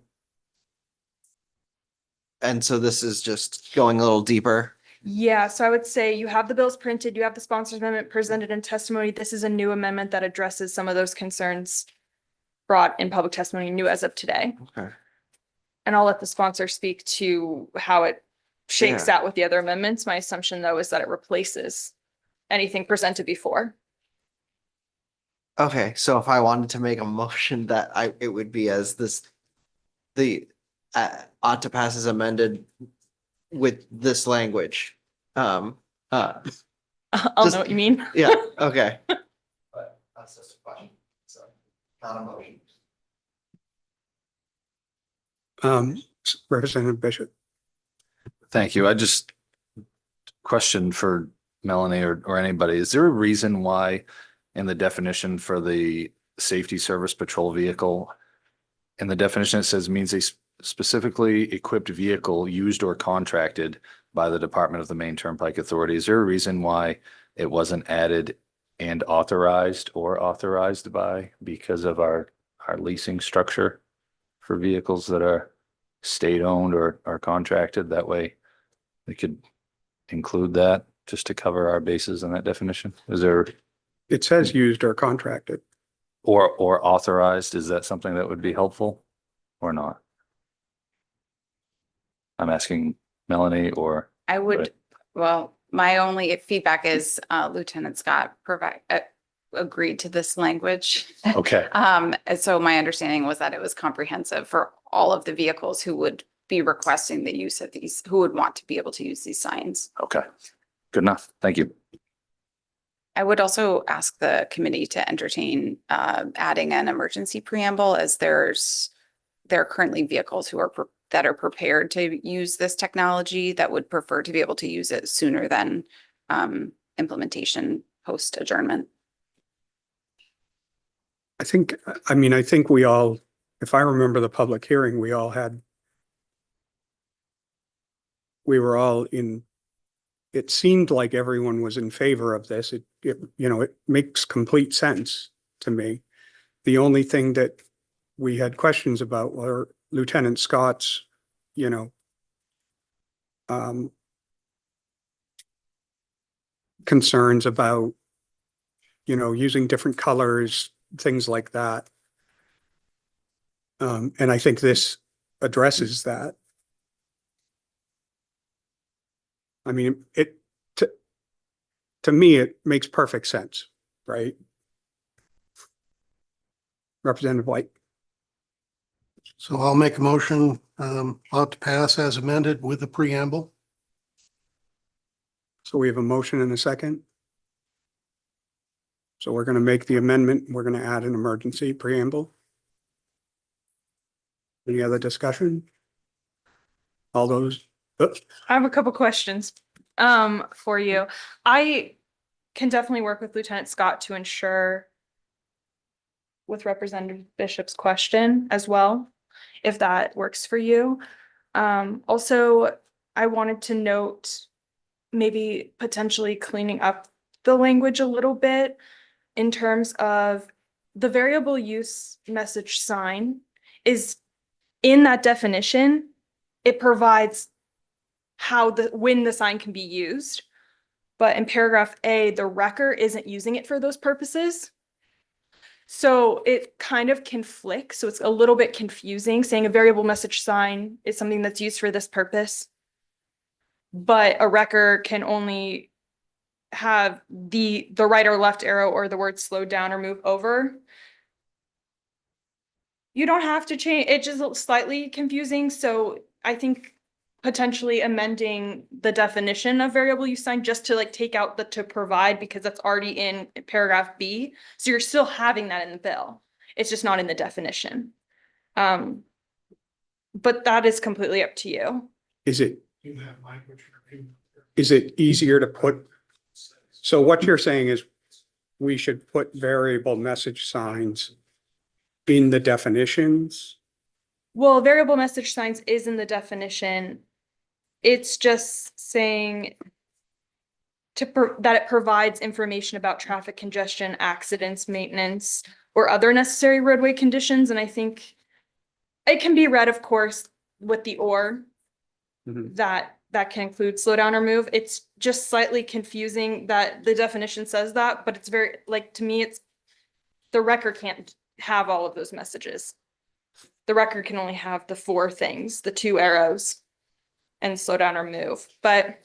And so this is just going a little deeper.
Yeah, so I would say you have the bills printed, you have the sponsors amendment presented in testimony. This is a new amendment that addresses some of those concerns brought in public testimony, new as of today.
Okay.
And I'll let the sponsor speak to how it shakes out with the other amendments. My assumption, though, is that it replaces anything presented before.
Okay, so if I wanted to make a motion that it would be as the ought to pass is amended with this language.
I'll know what you mean.
Yeah, okay. But that's just a question, so not a motion.
Representative Bishop.
Thank you. I just question for Melanie or anybody, is there a reason why in the definition for the safety service patrol vehicle, in the definition it says means a specifically equipped vehicle used or contracted by the Department of the Maine Turnpike Authority? Is there a reason why it wasn't added and authorized or authorized by because of our leasing structure? for vehicles that are state-owned or are contracted? That way we could include that just to cover our bases in that definition? Is there,
It says used or contracted.
or authorized, is that something that would be helpful or not? I'm asking Melanie or,
I would,
Right.
well, my only feedback is Lieutenant Scott agreed to this language.
okay,
And so my understanding was that it was comprehensive for all of the vehicles who would be requesting the use of these, who would want to be able to use these signs.
okay. Good enough. Thank you.
I would also ask the committee to entertain adding an emergency preamble, as there are currently vehicles that are prepared to use this technology that would prefer to be able to use it sooner than implementation post adjournment.
I think we all, if I remember the public hearing, we were all in, it seemed like everyone was in favor of this. It makes complete sense to me. The only thing that we had questions about were Lieutenant Scott's, concerns about, using different colors, things like that. And I think this addresses that. I mean, to me, it makes perfect sense, right? Representative White.
So I'll make a motion, ought to pass as amended with the preamble.
So we have a motion and a second. So we're going to make the amendment. We're going to add an emergency preamble. Any other discussion? All those, oops,
I have a couple questions for you. I can definitely work with Lieutenant Scott to ensure with Representative Bishop's question as well, if that works for you. Also, I wanted to note maybe potentially cleaning up the language a little bit in terms of the variable use message sign is in that definition. It provides when the sign can be used. But in paragraph A, the wrecker isn't using it for those purposes. So it kind of conflicts. So it's a little bit confusing saying a variable message sign is something that's used for this purpose. But a wrecker can only have the right or left arrow or the word slow down or move over. You don't have to change. It's just slightly confusing. So I think potentially amending the definition of variable use sign just to take out the to provide, because that's already in paragraph B. So you're still having that in the bill. It's just not in the definition. But that is completely up to you.
is it easier to put? So what you're saying is we should put variable message signs in the definitions?
Well, variable message signs is in the definition. It's just saying that it provides information about traffic congestion, accidents, maintenance, or other necessary roadway conditions. And I think it can be read, of course, with the or that can include slow down or move. It's just slightly confusing that the definition says that, but it's very, to me, it's the record can't have all of those messages. The record can only have the 4 things, the 2 arrows and slow down or move. But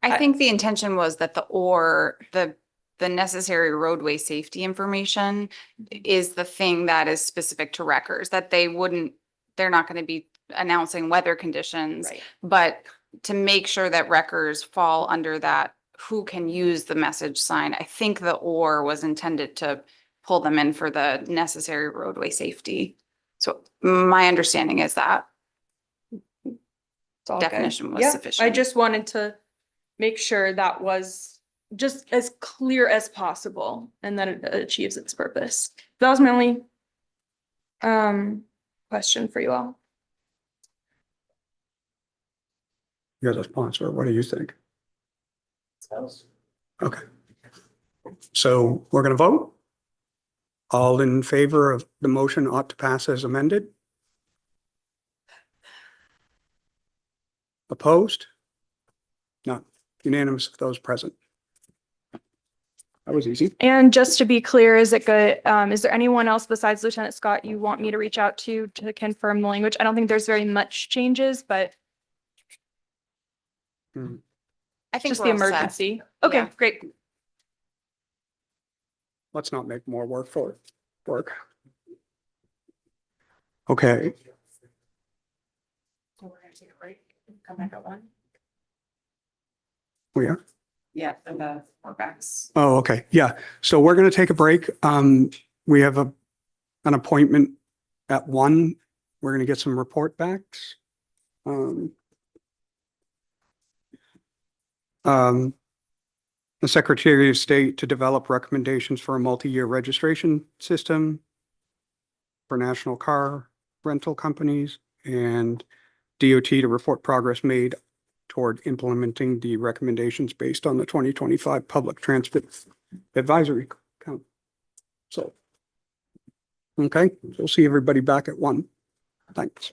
I think the intention was that the necessary roadway safety information is the thing that is specific to wreckers, that they're not going to be announcing weather conditions,
right.
But to make sure that wreckers fall under that, who can use the message sign, I think the or was intended to pull them in for the necessary roadway safety. So my understanding is that
it's all good.
definition was
Yeah,
sufficient.
I just wanted to make sure that was just as clear as possible and that it achieves its purpose. That was my only question for you all.
You're the sponsor. What do you think? Okay. So we're going to vote. All in favor of the motion ought to pass as amended? Opposed? None. Unanimous of those present. That was easy.
And just to be clear, is it good, is there anyone else besides Lieutenant Scott you want me to reach out to confirm the language? I don't think there's very much changes, but
I
it's
think
just
we're
the
all set.
emergency. Okay,
Yeah.
great.
Let's not make more work for it. Work. Okay,
So we're gonna take a break, come back at 1.
we are.
Yeah, for the workbacks.
Oh, okay. Yeah. So we're going to take a break. We have an appointment at 1. We're going to get some report backs. The Secretary of State to develop recommendations for a multi-year registration system for national car rental companies, and DOT to report progress made toward implementing the recommendations based on the 2025 Public Transit Advisory Council. So, okay, we'll see everybody back at 1. Thanks.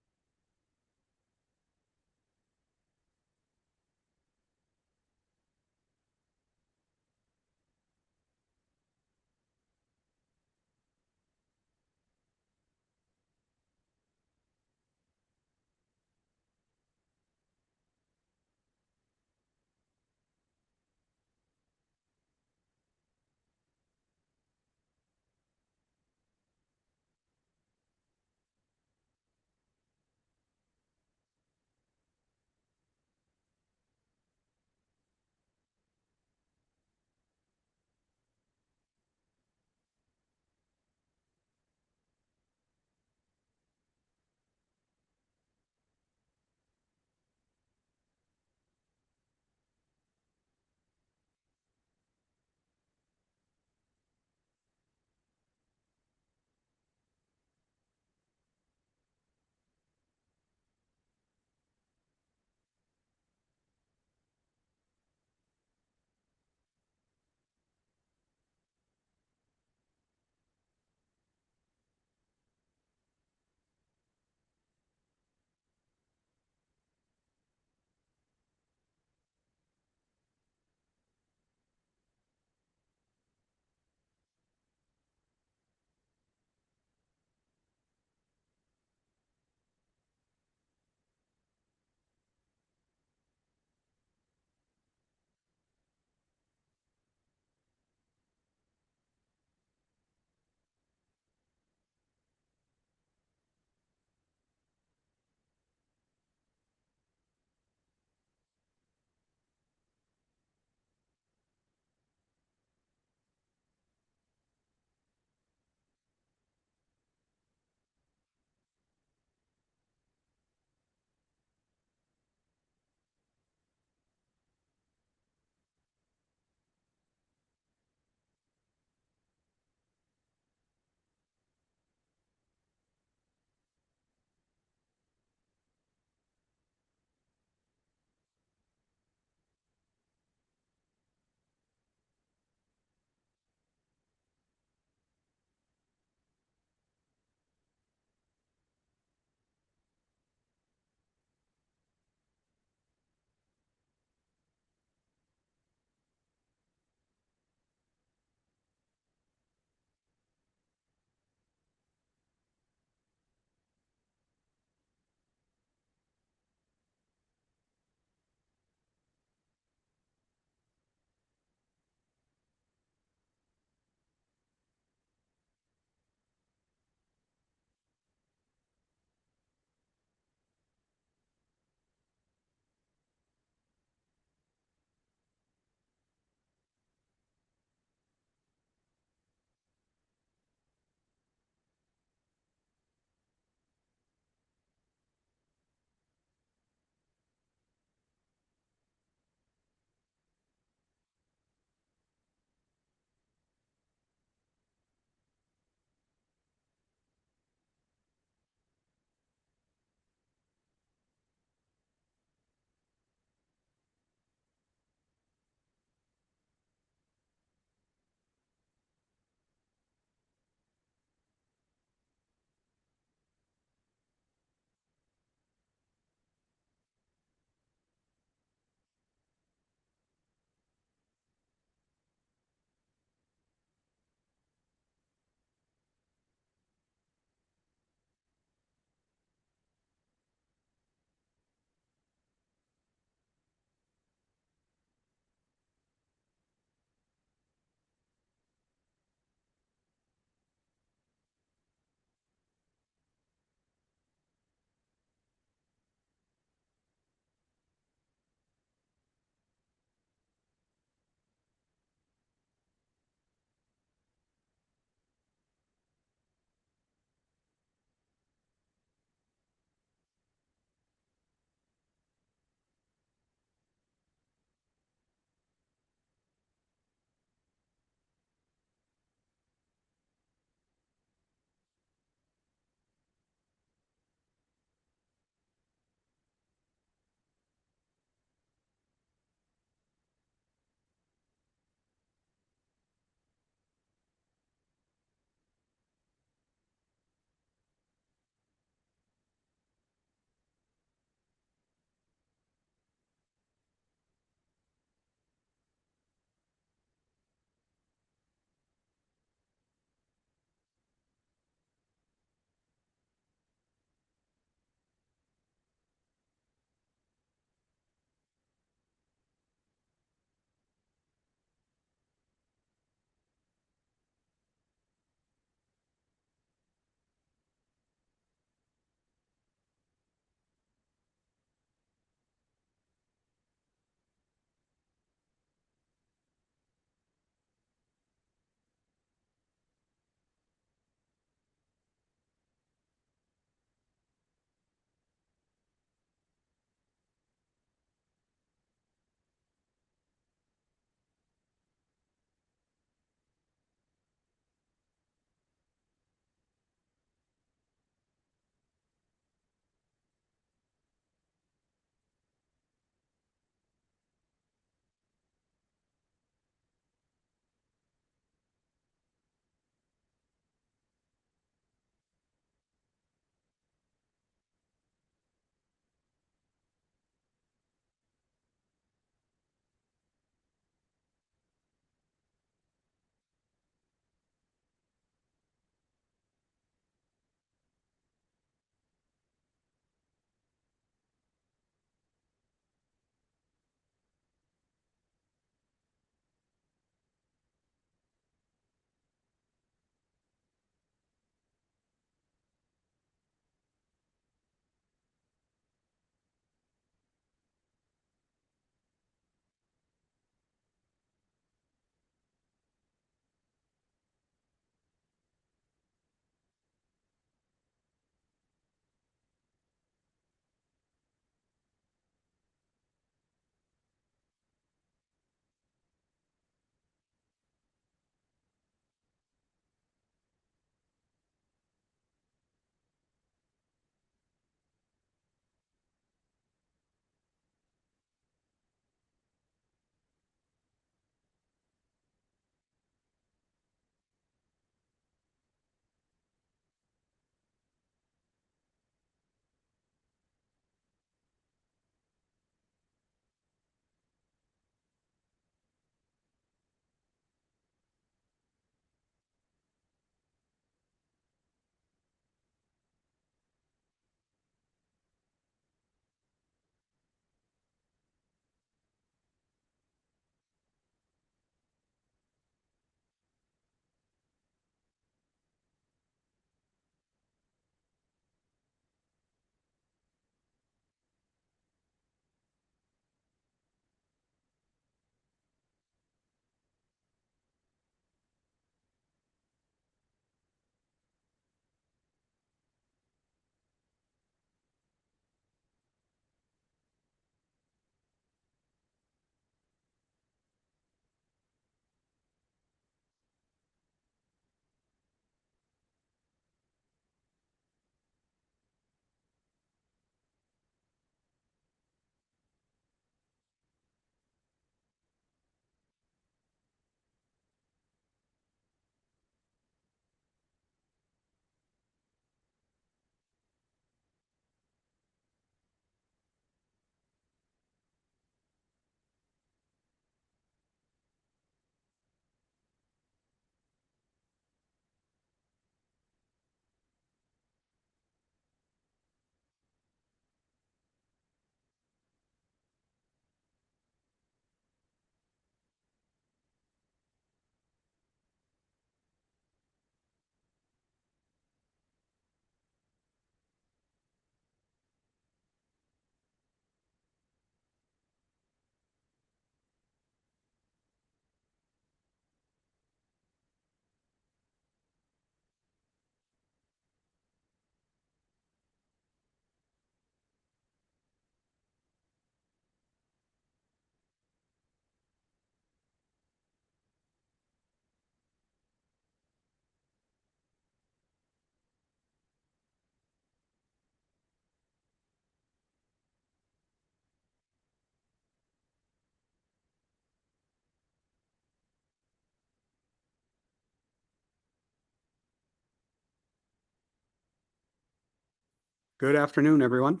Good afternoon, everyone.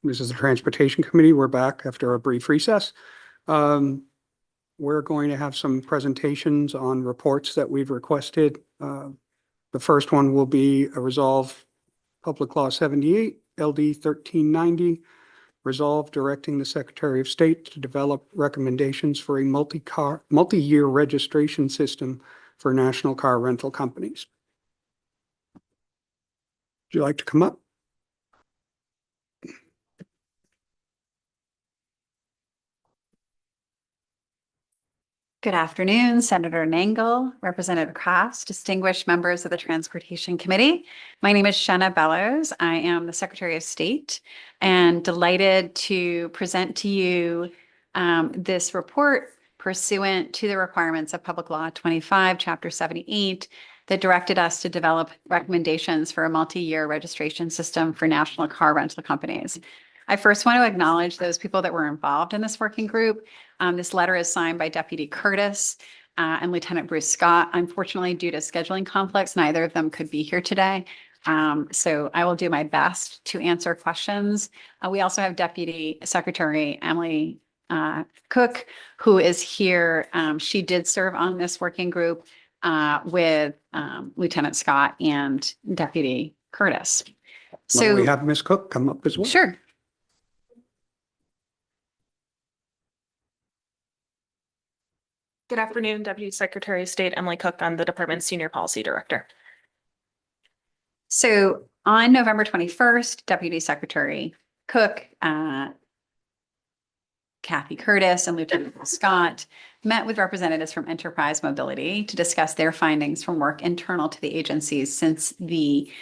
This is the Transportation Committee. We're back after a brief recess. We're going to have some presentations on reports that we've requested. The first one will be a resolve Public Law 78, LD 1390, resolve directing the Secretary of State to develop recommendations for a multi-year registration system for national car rental companies. Would you like to come up?
Good afternoon, Senator Nangle, Representative Crafts, distinguished members of the Transportation Committee. My name is Shenna Bellows. I am the Secretary of State and delighted to present to you this report pursuant to the requirements of Public Law 25, Chapter 78, that directed us to develop recommendations for a multi-year registration system for national car rental companies. I first want to acknowledge those people that were involved in this working group. This letter is signed by Deputy Curtis and Lieutenant Bruce Scott. Unfortunately, due to scheduling conflicts, neither of them could be here today. So I will do my best to answer questions. We also have Deputy Secretary Emily Cook, who is here. She did serve on this working group with Lieutenant Scott and Deputy Curtis.
Why don't we
So,
have Ms. Cook come up as well?
sure.
Good afternoon, Deputy Secretary of State Emily Cook. I'm the department's Senior Policy Director.
So on November 21st, Deputy Secretary Cook, Kathy Curtis and Lieutenant Scott met with representatives from Enterprise Mobility to discuss their findings from work internal to the agencies since the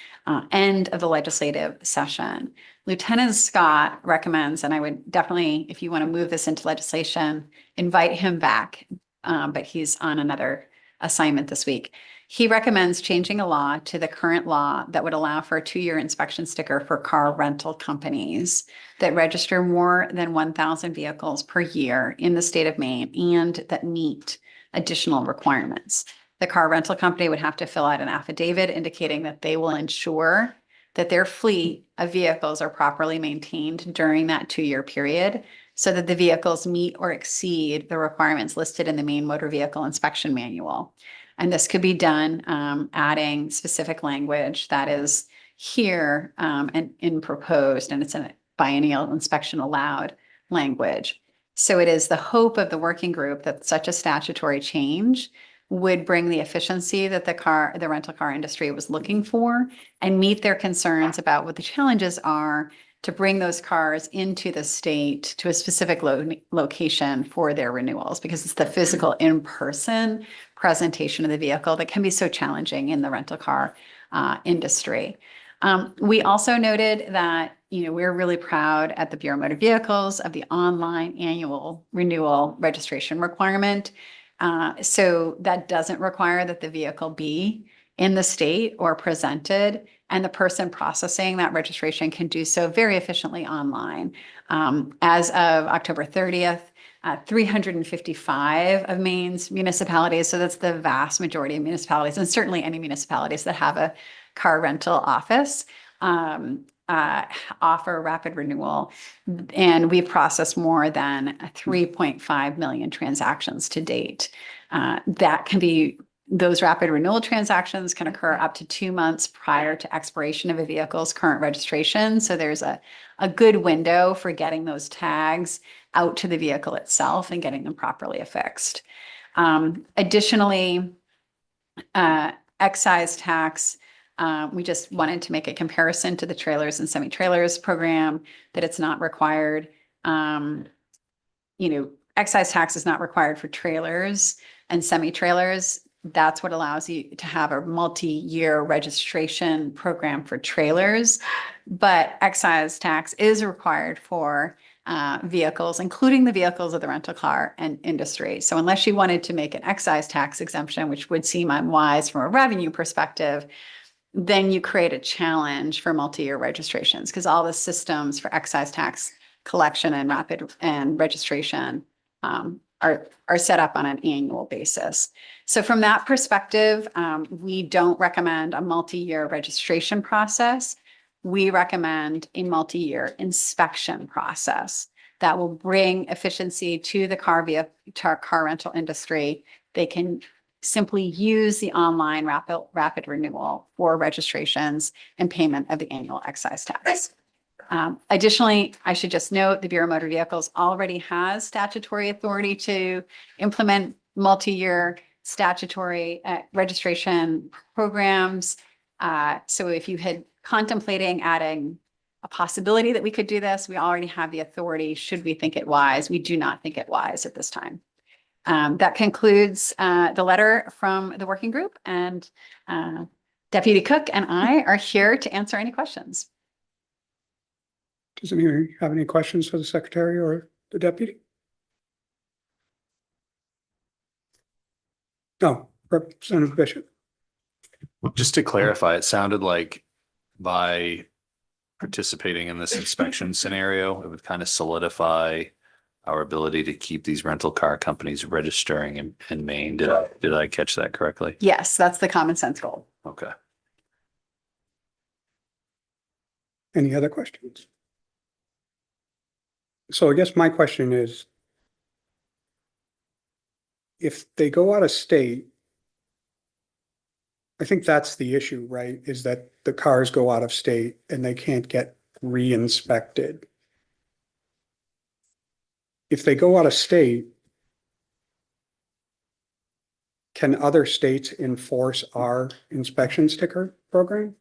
end of the legislative session. Lieutenant Scott recommends, and I would definitely, if you want to move this into legislation, invite him back, but he's on another assignment this week. He recommends changing a law to the current law that would allow for a 2-year inspection sticker for car rental companies that register more than 1,000 vehicles per year in the state of Maine and that meet additional requirements. The car rental company would have to fill out an affidavit indicating that they will ensure that their fleet of vehicles are properly maintained during that 2-year period so that the vehicles meet or exceed the requirements listed in the Maine Motor Vehicle Inspection Manual. And this could be done adding specific language that is here and in proposed, and it's a biennial inspection allowed language. So it is the hope of the working group that such a statutory change would bring the efficiency that the rental car industry was looking for and meet their concerns about what the challenges are to bring those cars into the state to a specific location for their renewals, because it's the physical in-person presentation of the vehicle that can be so challenging in the rental car industry. We also noted that, we're really proud at the Bureau of Motor Vehicles of the online annual renewal registration requirement. So that doesn't require that the vehicle be in the state or presented, and the person processing that registration can do so very efficiently online. As of October 30th, 355 of Maine's municipalities, so that's the vast majority of municipalities, and certainly any municipalities that have a car rental office, offer rapid renewal. And we've processed more than 3.5 million transactions to date. Those rapid renewal transactions can occur up to 2 months prior to expiration of a vehicle's current registration. So there's a good window for getting those tags out to the vehicle itself and getting them properly affixed. Additionally, excise tax, we just wanted to make a comparison to the trailers and semi-trailers program, that it's not required. Excise tax is not required for trailers and semi-trailers. That's what allows you to have a multi-year registration program for trailers. But excise tax is required for vehicles, including the vehicles of the rental car and industry. So unless you wanted to make an excise tax exemption, which would seem unwise from a revenue perspective, then you create a challenge for multi-year registrations, because all the systems for excise tax collection and rapid and registration are set up on an annual basis. So from that perspective, we don't recommend a multi-year registration process. we recommend a multi-year inspection process that will bring efficiency to the to our car rental industry. They can simply use the online rapid renewal for registrations and payment of the annual excise tax. Additionally, I should just note the Bureau of Motor Vehicles already has statutory authority to implement multi-year statutory registration programs. So if you had contemplating adding a possibility that we could do this, we already have the authority should we think it wise. We do not think it wise at this time. That concludes the letter from the working group, and Deputy Cook and I are here to answer any questions.
Does anyone have any questions for the secretary or the deputy? No, Representative Bishop.
Just to clarify, it sounded like by participating in this inspection scenario, it would kind of solidify our ability to keep these rental car companies registering in Maine. Did I catch that correctly?
Yes, that's the common sense goal.
Okay.
Any other questions? So I guess my question is, if they go out of state, I think that's the issue, right? Is that the cars go out of state and they can't get re-inspected. If they go out of state, can other states enforce our inspection sticker program?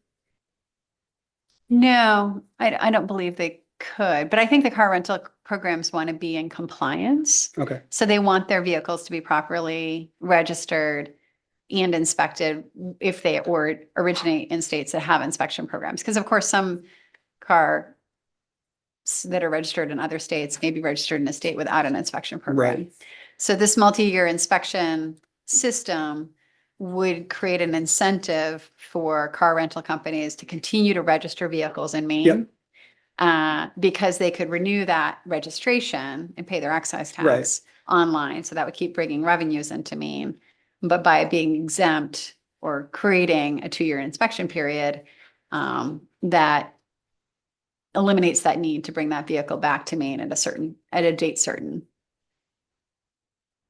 No, I don't believe they could, but I think the car rental programs want to be in compliance.
Okay,
So they want their vehicles to be properly registered and inspected if they originate in states that have inspection programs. Because of course, some cars that are registered in other states may be registered in a state without an inspection program.
Right.
So this multi-year inspection system would create an incentive for car rental companies to continue to register vehicles in Maine. Because they could renew that registration and pay their excise tax online. So that would keep bringing revenues into Maine. But by being exempt or creating a 2-year inspection period, that eliminates that need to bring that vehicle back to Maine at a date certain.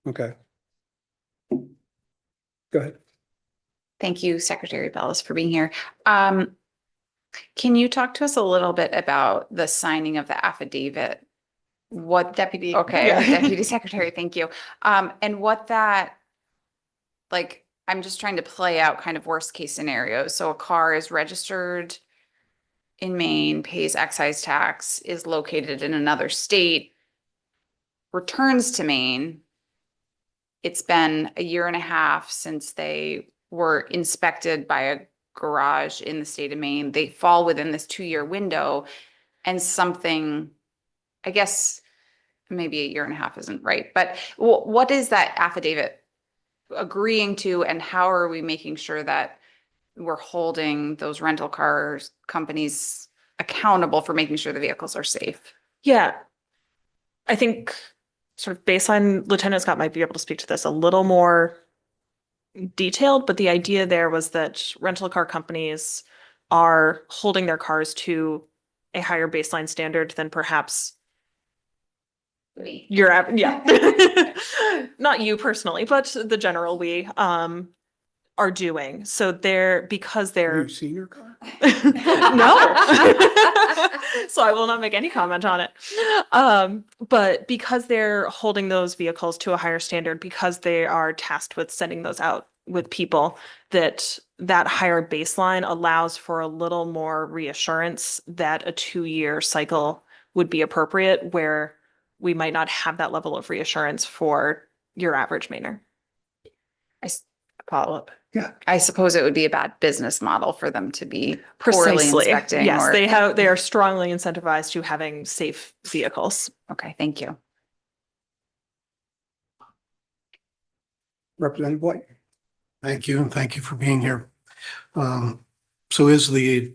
okay. Go ahead.
Thank you, Secretary Bellis, for being here. Can you talk to us a little bit about the signing of the affidavit? What
Deputy.
Okay,
Yeah.
Deputy Secretary, thank you. And what that, like, I'm just trying to play out kind of worst case scenario. So a car is registered in Maine, pays excise tax, is located in another state, returns to Maine. It's been 1.5 years since they were inspected by a garage in the state of Maine. They fall within this 2-year window, and something, I guess maybe 1.5 years isn't right, but what is that affidavit agreeing to, and how are we making sure that we're holding those rental cars companies accountable for making sure the vehicles are safe?
Yeah. I think sort of baseline, Lieutenant Scott might be able to speak to this a little more detailed, but the idea there was that rental car companies are holding their cars to a higher baseline standard than perhaps your average, yeah. Not you personally, but the general we are doing. So because
Have
they're
you seen your car?
no. So I will not make any comment on it. But because they're holding those vehicles to a higher standard, because they are tasked with sending those out with people, that higher baseline allows for a little more reassurance that a 2-year cycle would be appropriate, where we might not have that level of reassurance for your average Mainer.
Follow up.
Yeah.
I suppose it would be a bad business model for them to be poorly
Precisely.
inspecting.
Yes,
or-
they are strongly incentivized to having safe vehicles.
Okay, thank you.
Representative White?
Thank you, and thank you for being here. So is the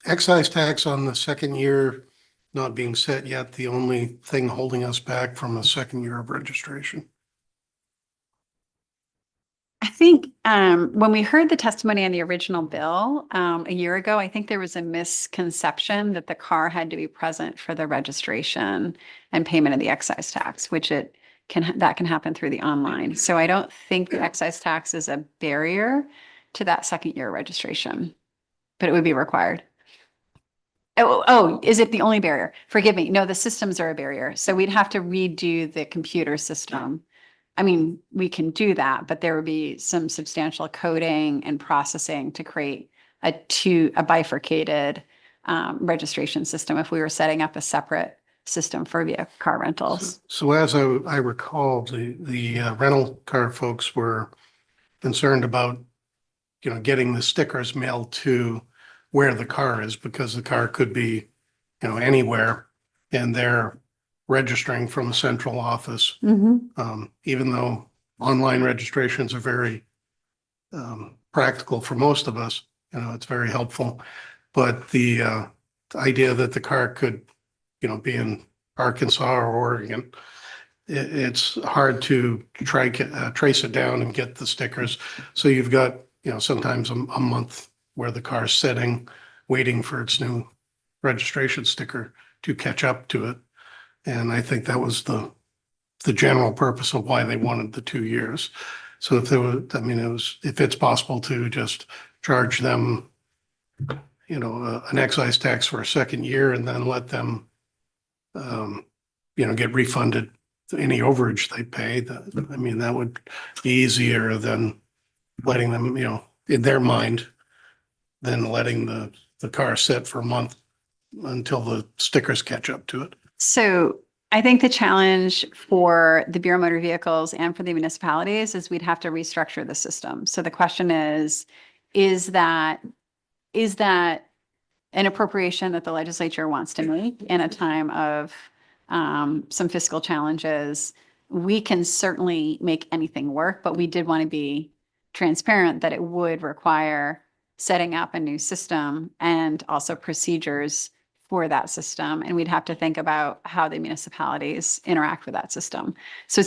excise tax on the second year not being set yet the only thing holding us back from a second year of registration?
I think when we heard the testimony on the original bill a year ago, I think there was a misconception that the car had to be present for the registration and payment of the excise tax, which that can happen through the online. So I don't think the excise tax is a barrier to that second year registration, but it would be required. Oh, is it the only barrier? Forgive me. No, the systems are a barrier. So we'd have to redo the computer system. I mean, we can do that, but there would be some substantial coding and processing to create a bifurcated registration system if we were setting up a separate system for car rentals.
So as I recall, the rental car folks were concerned about, getting the stickers mailed to where the car is, because the car could be, anywhere, and they're registering from a central office. Even though online registrations are very practical for most of us, it's very helpful. But the idea that the car could, be in Arkansas or Oregon, it's hard to trace it down and get the stickers. So you've got, sometimes a month where the car's sitting, waiting for its new registration sticker to catch up to it. And I think that was the general purpose of why they wanted the 2 years. So if there was, if it's possible to just charge them, an excise tax for a second year and then let them, get refunded any overage they pay, that would be easier than letting them, in their mind, than letting the car sit for a month until the stickers catch up to it.
So I think the challenge for the Bureau of Motor Vehicles and for the municipalities is we'd have to restructure the system. So the question is that an appropriation that the legislature wants to make in a time of some fiscal challenges? We can certainly make anything work, but we did want to be transparent that it would require setting up a new system and also procedures for that system. And we'd have to think about how the municipalities interact with that system. So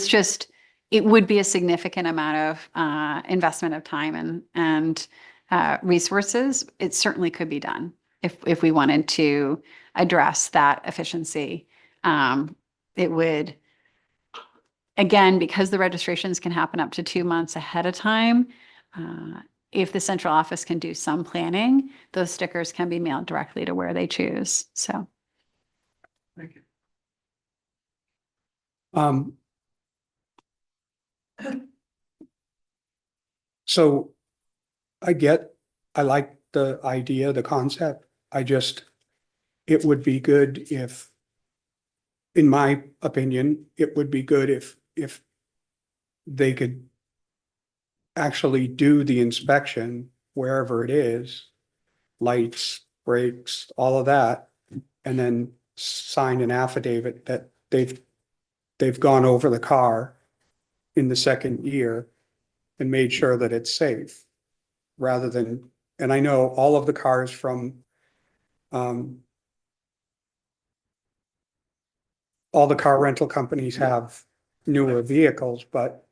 it would be a significant amount of investment of time and resources. It certainly could be done if we wanted to address that efficiency. It would, again, because the registrations can happen up to 2 months ahead of time, if the central office can do some planning, those stickers can be mailed directly to where they choose. So.
Thank you.
So I like the idea, the concept. It would be good if, in my opinion, it would be good if they could actually do the inspection wherever it is, lights, brakes, all of that, and then sign an affidavit that they've gone over the car in the second year and made sure that it's safe, rather than, and I know all of the cars from all the car rental companies have newer vehicles, but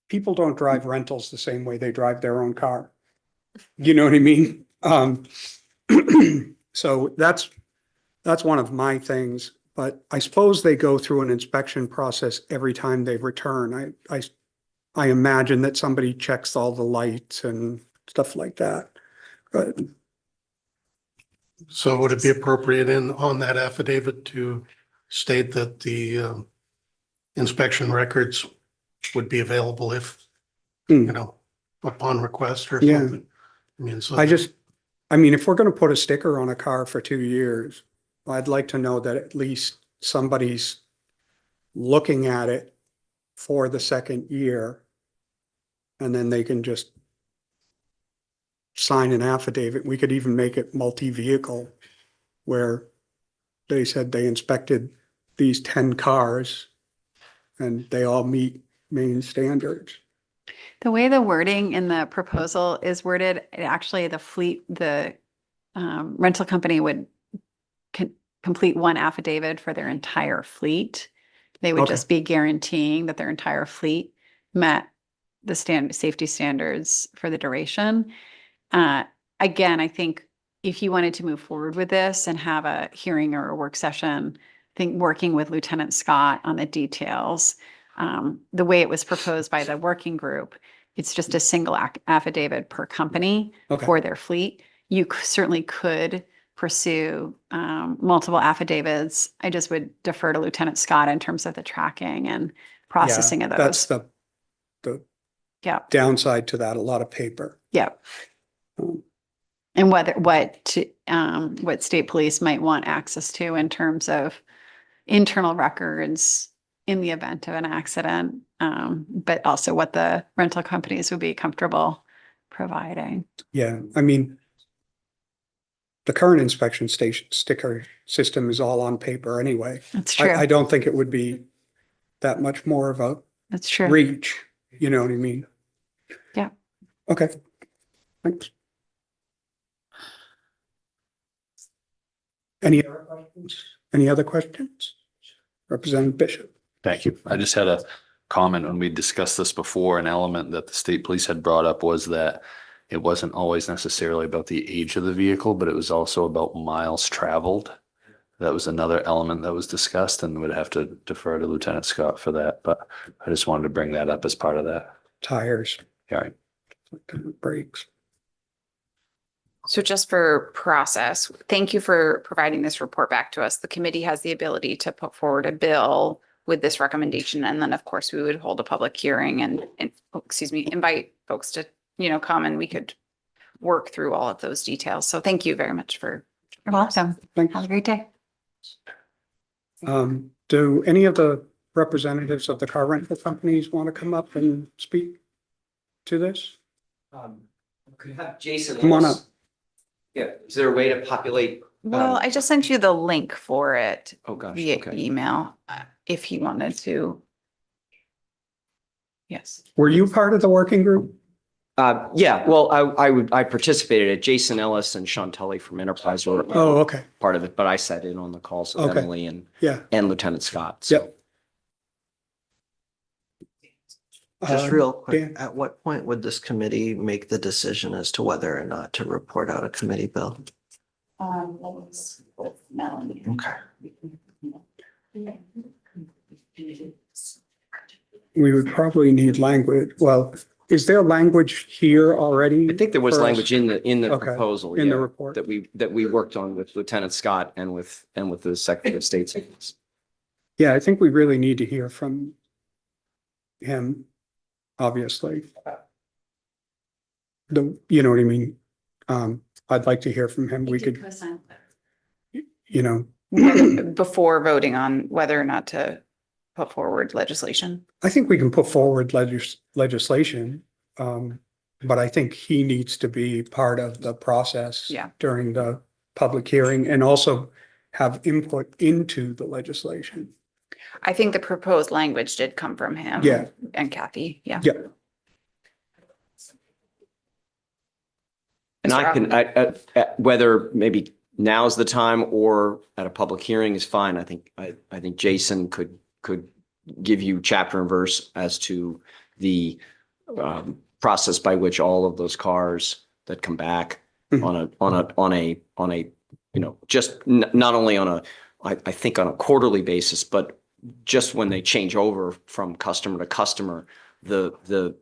people don't drive rentals the same way they drive their own car. You know what I mean? So that's one of my things, but I suppose they go through an inspection process every time they return. I imagine that somebody checks all the lights and stuff like that, but.
So would it be appropriate on that affidavit to state that the inspection records would be available if, upon request or
Yeah.
something?
If we're going to put a sticker on a car for 2 years, I'd like to know that at least somebody's looking at it for the second year, and then they can just sign an affidavit. We could even make it multi-vehicle, where they said they inspected these 10 cars and they all meet Maine standards.
The way the wording in the proposal is worded, the rental company would complete one affidavit for their entire fleet. They would
Okay.
just be guaranteeing that their entire fleet met the safety standards for the duration. Again, I think if you wanted to move forward with this and have a hearing or a work session, I think working with Lieutenant Scott on the details, the way it was proposed by the working group, it's just a single affidavit per company
Okay.
for their fleet. You certainly could pursue multiple affidavits. I just would defer to Lieutenant Scott in terms of the tracking and processing of
That's
those.
the
Yeah,
downside to that, a lot of paper.
yeah. And what state police might want access to in terms of internal records in the event of an accident, but also what the rental companies would be comfortable providing.
Yeah, I mean, the current inspection station sticker system is all on paper anyway.
That's true.
I don't think it would be that much more of a
That's true.
reach, you know what I mean?
Yeah.
Okay, thanks. Any other questions? Any other questions? Representative Bishop?
Thank you. I just had a comment when we discussed this before. An element that the state police had brought up was that it wasn't always necessarily about the age of the vehicle, but it was also about miles traveled. That was another element that was discussed, and would have to defer to Lieutenant Scott for that. But I just wanted to bring that up as part of that.
Tires,
All right.
brakes.
So just for process, thank you for providing this report back to us. The committee has the ability to put forward a bill with this recommendation. And then, of course, we would hold a public hearing and invite folks to, come, and we could work through all of those details. So thank you very much for.
You're welcome.
Thanks.
Have a great day.
Do any of the representatives of the car rental companies want to come up and speak to this?
Could have Jason.
Come on up.
Yeah, is there a way to populate?
Well, I just sent you the link for it
Oh, gosh,
via
okay.
email, if you wanted to. Yes.
Were you part of the working group?
Yeah, well, I participated at Jason Ellis and Sean Tully from Enterprise were
Oh, okay,
part of it, but I sat in on the calls with
Okay.
Emily
yeah.
and Lieutenant Scott. So
Yep.
Just real quick,
Dan?
at what point would this committee make the decision as to whether or not to report out a committee bill?
Melanie.
Okay.
We would probably need language. Well, is there language here already?
I think there was
for us?
language in the
Okay,
proposal.
in the
yeah,
report.
that we worked on with Lieutenant Scott and with the Secretary of State's office.
Yeah, I think we really need to hear from him, obviously. You know what I mean? I'd like to hear from him. We could,
Before voting on whether or not to put forward legislation.
I think we can put forward legislation. But I think he needs to be part of the process.
Yeah.
During the public hearing and also have input into the legislation.
I think the proposed language did come from him.
Yeah.
And Kathy, yeah.
Yeah.
And I can, whether maybe now's the time or at a public hearing is fine. I think Jason could give you chapter and verse as to the process by which all of those cars that come back on a just not only on I think on a quarterly basis, but just when they change over from customer to customer, the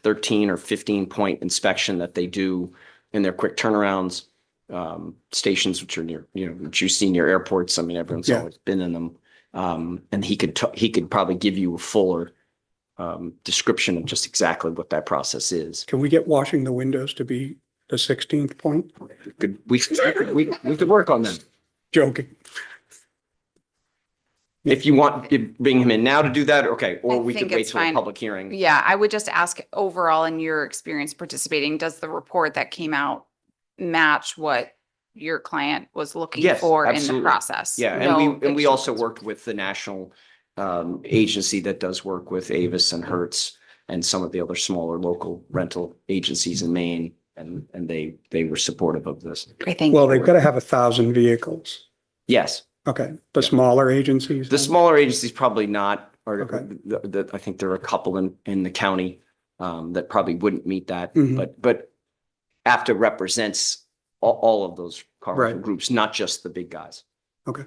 13 or 15 point inspection that they do in their quick turnarounds, stations, which are near, which you see near airports. I mean, everyone's
Yeah.
always been in them. And he could probably give you a fuller description of just exactly what that process is.
Can we get washing the windows to be the 16th point?
We could work on that.
Joking.
If you want to bring him in now to do that, okay, or
I
we could
think
wait
it's
till a
fine.
public hearing.
Yeah, I would just ask overall in your experience participating, does the report that came out match what your client was looking
Yes,
for in the
absolutely.
process?
Yeah,
No
and we
issues.
also worked with the national agency that does work with Avis and Hertz and some of the other smaller local rental agencies in Maine, and they were supportive of this.
Great, thank
Well,
you.
they've got to have 1,000 vehicles.
Yes,
Okay, the smaller agencies?
The
then?
smaller agencies probably not, or
Okay.
I think there are a couple in the county that probably wouldn't meet that,
Mhm.
but AFTA represents all of those carnival
Right.
groups, not just the big guys.
Okay.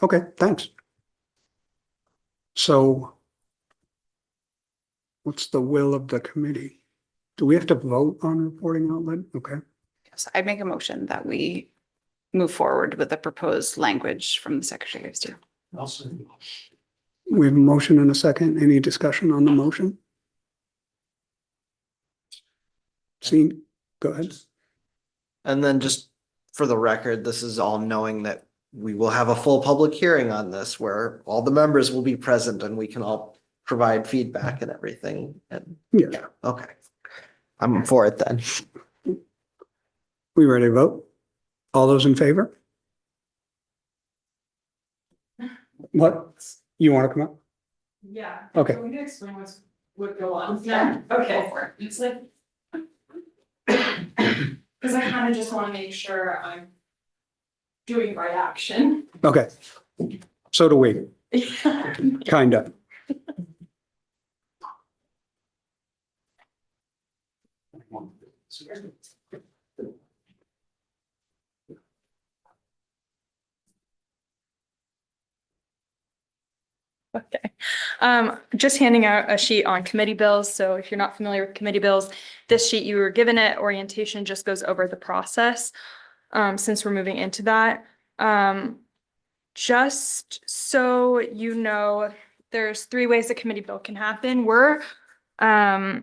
Okay, thanks. So what's the will of the committee? Do we have to vote on reporting outlet? Okay,
So I'd make a motion that we move forward with the proposed language from the Secretary of State.
we have a motion and a second. Any discussion on the motion? Scene, go ahead.
And then just for the record, this is all knowing that we will have a full public hearing on this where all the members will be present and we can all provide feedback and everything. And
Yeah,
okay, I'm for it then.
we ready to vote? All those in favor? What? You want to come up?
Yeah.
Okay.
Can we explain what's would go on? Yeah, okay. It's like. Cause I kind of just want to make sure I'm doing right action.
Okay. So do we, kind of.
Okay. Just handing out a sheet on committee bills. So if you're not familiar with committee bills, this sheet you were given at orientation just goes over the process. Since we're moving into that. Just so you know, there's 3 ways a committee bill can happen. We're in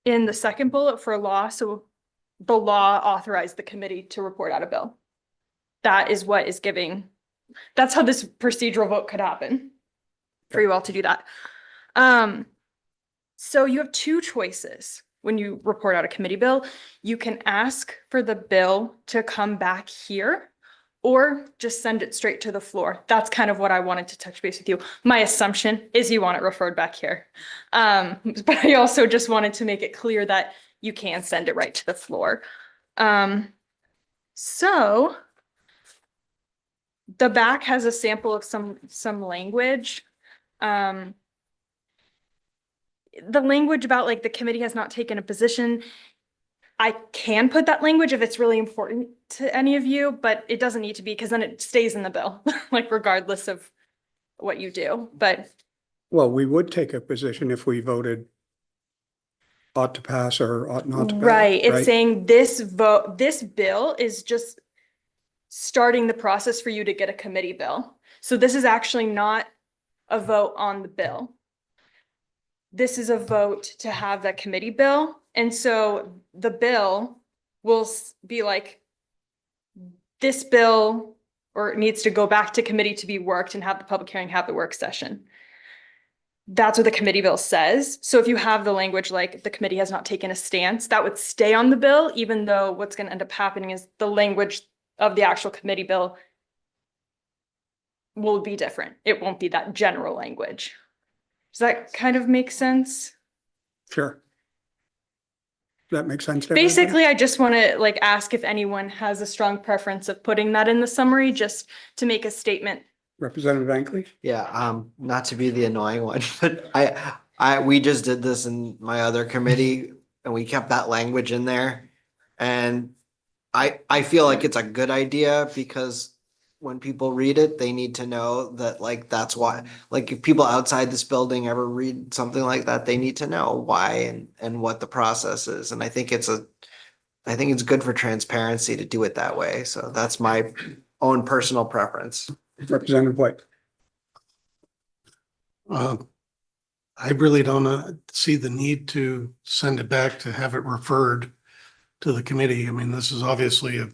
the second bullet for law. So the law authorized the committee to report out a bill. That is what is giving, that's how this procedural vote could happen. For you all to do that. So you have 2 choices when you report out a committee bill. You can ask for the bill to come back here or just send it straight to the floor. That's kind of what I wanted to touch base with you. My assumption is you want it referred back here. But I also just wanted to make it clear that you can send it right to the floor. So the back has a sample of some language. The language about like the committee has not taken a position. I can put that language if it's really important to any of you, but it doesn't need to be because then it stays in the bill, like regardless of what you do, but.
Well, we would take a position if we voted ought to pass or ought not to pass.
Right, it's saying this bill is just starting the process for you to get a committee bill. So this is actually not a vote on the bill. This is a vote to have that committee bill. And so the bill will be like, this bill or it needs to go back to committee to be worked and have the public hearing, have the work session. That's what the committee bill says. So if you have the language like the committee has not taken a stance, that would stay on the bill, even though what's going to end up happening is the language of the actual committee bill will be different. It won't be that general language. Does that kind of make sense?
Sure. That makes sense to everybody?
Basically, I just want to like ask if anyone has a strong preference of putting that in the summary, just to make a statement.
Representative Ankley?
Yeah, not to be the annoying one, but we just did this in my other committee and we kept that language in there. And I feel like it's a good idea because when people read it, they need to know that like, that's why, like if people outside this building ever read something like that, they need to know why and what the process is. And I think it's good for transparency to do it that way. So that's my own personal preference.
Representative White?
I really don't see the need to send it back to have it referred to the committee. I mean, this is obviously a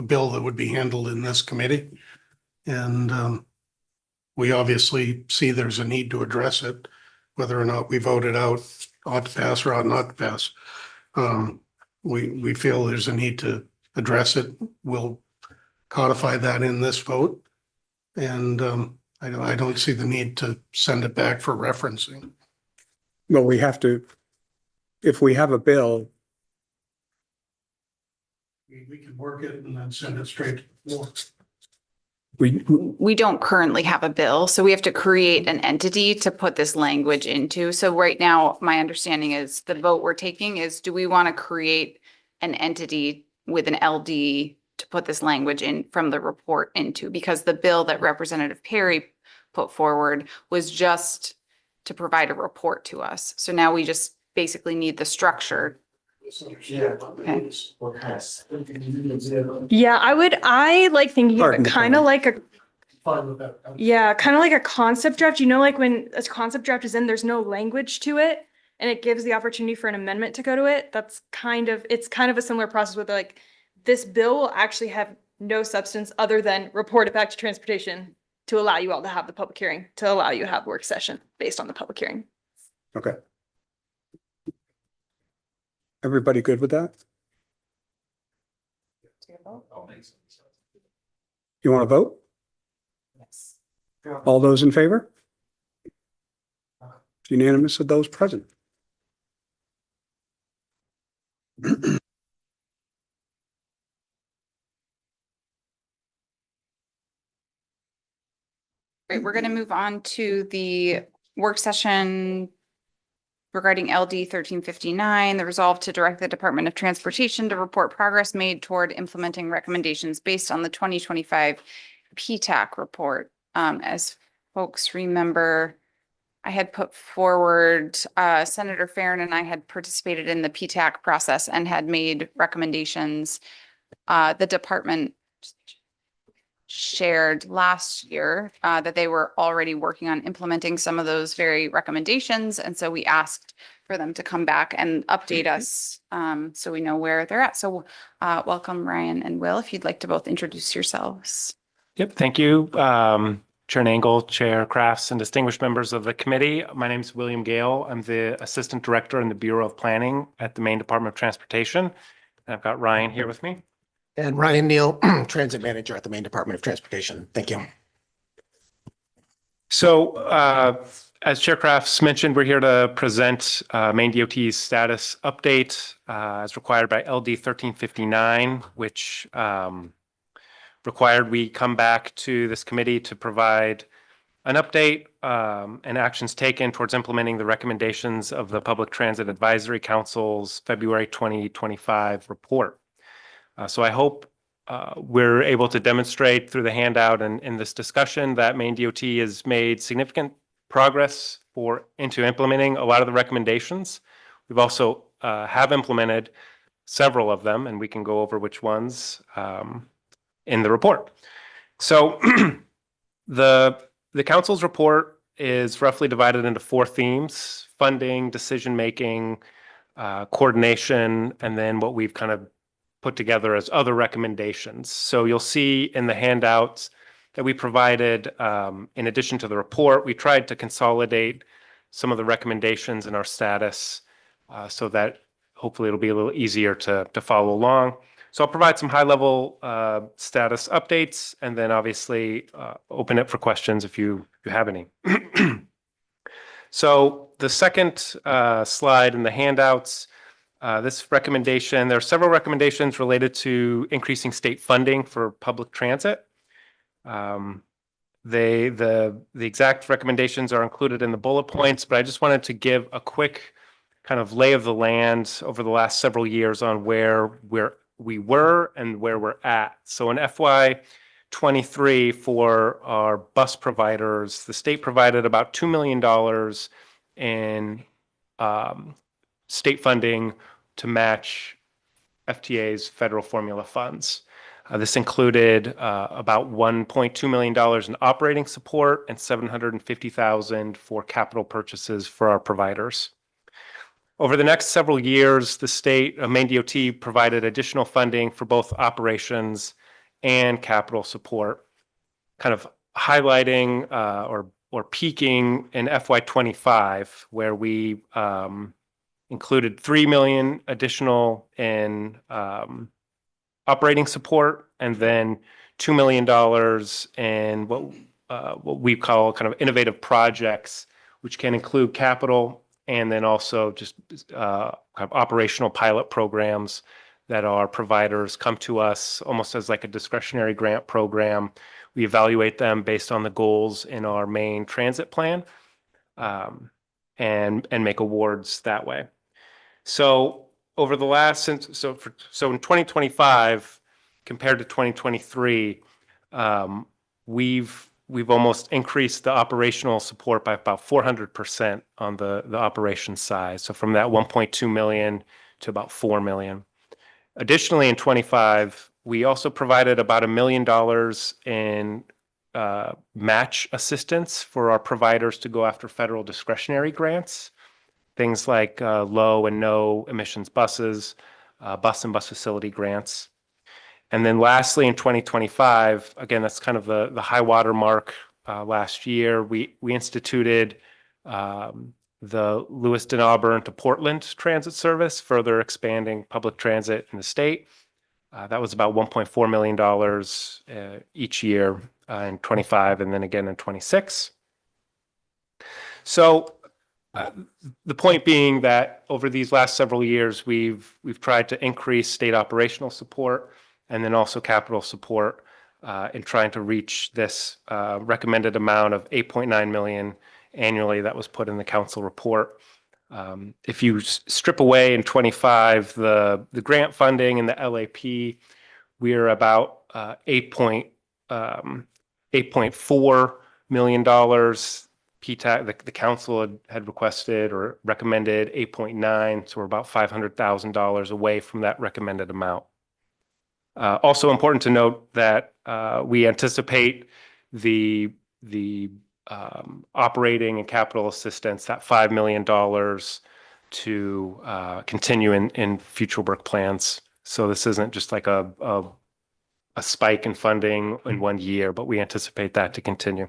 bill that would be handled in this committee. And we obviously see there's a need to address it, whether or not we vote it out, ought to pass or ought not to pass. We feel there's a need to address it. We'll codify that in this vote. And I don't see the need to send it back for referencing.
Well, we have to, if we have a bill,
We can work it and then send it straight to the floor.
We don't currently have a bill, so we have to create an entity to put this language into. So right now, my understanding is the vote we're taking is, do we want to create an entity with an LD to put this language in from the report into? Because the bill that Representative Perry put forward was just to provide a report to us. So now we just basically need the structure. Okay.
Yeah, I like thinking of
Pardon
it
the
kind of
pun.
like a, yeah, kind of like a concept draft. You know, like when a concept draft is in, there's no language to it and it gives the opportunity for an amendment to go to it. It's kind of a similar process with like, this bill will actually have no substance other than report it back to transportation to allow you all to have the public hearing, to allow you to have work session based on the public hearing.
Okay. Everybody good with that? You want to vote?
Yes.
All those in favor? It's unanimous of those present.
Great, we're going to move on to the work session regarding LD 1359, the resolve to direct the Department of Transportation to report progress made toward implementing recommendations based on the 2025 PTAC report. As folks remember, I had put forward, Senator Farren and I had participated in the PTAC process and had made recommendations. The department shared last year that they were already working on implementing some of those very recommendations. And so we asked for them to come back and update us so we know where they're at. So welcome, Ryan and Will, if you'd like to both introduce yourselves.
Yep, thank you. Chair Nangle, Chair Crafts, and distinguished members of the committee. My name is William Gale. I'm the Assistant Director in the Bureau of Planning at the Maine Department of Transportation. And I've got Ryan here with me.
And Ryan Neal, Transit Manager at the Maine Department of Transportation. Thank you.
So as Chair Crafts mentioned, we're here to present Maine DOT's status update as required by LD 1359, which required we come back to this committee to provide an update and actions taken towards implementing the recommendations of the Public Transit Advisory Council's February 2025 report. So I hope we're able to demonstrate through the handout and in this discussion that Maine DOT has made significant progress into implementing a lot of the recommendations. We've also have implemented several of them, and we can go over which ones in the report. So the council's report is roughly divided into 4 themes: funding, decision-making, coordination, and then what we've kind of put together as other recommendations. So you'll see in the handouts that we provided, in addition to the report, we tried to consolidate some of the recommendations in our status so that hopefully it'll be a little easier to follow along. So I'll provide some high-level status updates and then obviously open it for questions if you have any. So the second slide in the handouts, this recommendation, there are several recommendations related to increasing state funding for public transit. The exact recommendations are included in the bullet points, but I just wanted to give a quick kind of lay of the land over the last several years on where we were and where we're at. So in FY23 for our bus providers, the state provided about $2 million in state funding to match FTA's federal formula funds. This included about $1.2 million in operating support and $750,000 for capital purchases for our providers. Over the next several years, the state of Maine DOT provided additional funding for both operations and capital support, kind of highlighting or peaking in FY25, where we included $3 million additional in operating support, and then $2 million in what we call kind of innovative projects, which can include capital and then also just kind of operational pilot programs that our providers come to us almost as like a discretionary grant program We evaluate them based on the goals in our main transit plan, and make awards that way. So over the last so in 2025 compared to 2023, we've almost increased the operational support by about 400% on the operations side. So from that 1.2 million to about 4 million. Additionally, in 25, we also provided about $1 million in match assistance for our providers to go after federal discretionary grants, things like low and no emissions buses, bus and bus facility grants. And then lastly, in 2025, again, that's kind of the high water mark last year, we instituted the Lewiston Auburn to Portland transit service, further expanding public transit in the state. That was about $1.4 million each year in 25 and then again in 26. So the point being that over these last several years, we've tried to increase state operational support and then also capital support in trying to reach this recommended amount of 8.9 million annually that was put in the council report. If you strip away in 25 the grant funding and the LAP, we're about $8.4 million. PTAC, the council had requested or recommended 8.9, so we're about $500,000 away from that recommended amount. Also important to note that we anticipate the operating and capital assistance, that $5 million to continue in future work plans. So this isn't just like a spike in funding in 1 year, but we anticipate that to continue.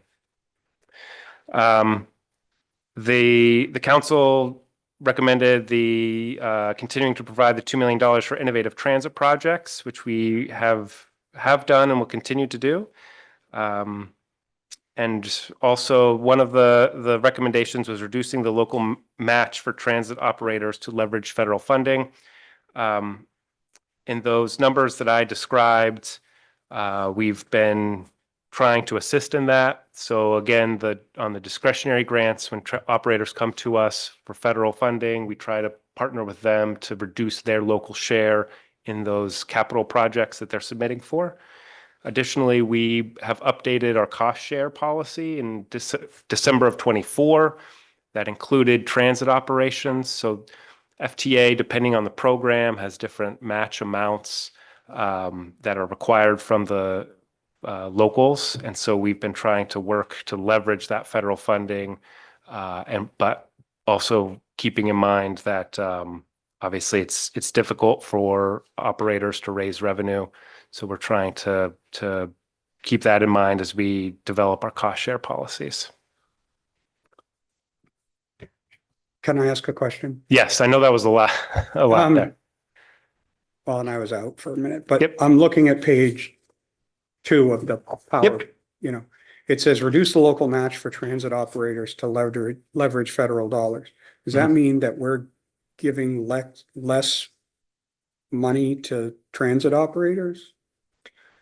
The council recommended continuing to provide the $2 million for innovative transit projects, which we have done and will continue to do. And also one of the recommendations was reducing the local match for transit operators to leverage federal funding. In those numbers that I described, we've been trying to assist in that. So again, on the discretionary grants, when operators come to us for federal funding, we try to partner with them to reduce their local share in those capital projects that they're submitting for. Additionally, we have updated our cost share policy in December of 24. That included transit operations. So FTA, depending on the program, has different match amounts that are required from the locals. And so we've been trying to work to leverage that federal funding, but also keeping in mind that obviously it's difficult for operators to raise revenue. So we're trying to keep that in mind as we develop our cost share policies.
Can I ask a question?
Yes, I know that was a lot there.
Well, and I was out for a minute, but
Yep.
I'm looking at page 2 of the power.
Yep.
You know, it says reduce the local match for transit operators to leverage federal dollars. Does that mean that we're giving less money to transit operators?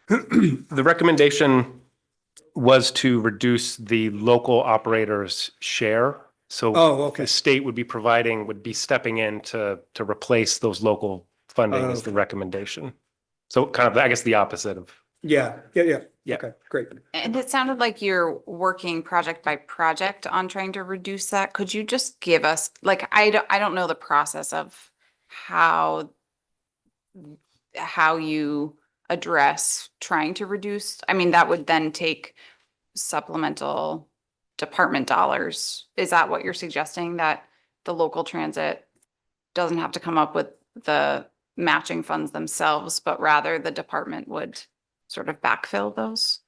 The recommendation was to reduce the local operators' share. So
Oh, okay.
the state would be stepping in to replace those local funding is the recommendation. So kind of, I guess, the opposite of.
Yeah.
Yeah.
Okay, great.
And it sounded like you're working project by project on trying to reduce that. Could you just give us, like, I don't know the process of how you address trying to reduce. I mean, that would then take supplemental department dollars. Is that what you're suggesting, that the local transit doesn't have to come up with the matching funds themselves, but rather the department would sort of backfill those?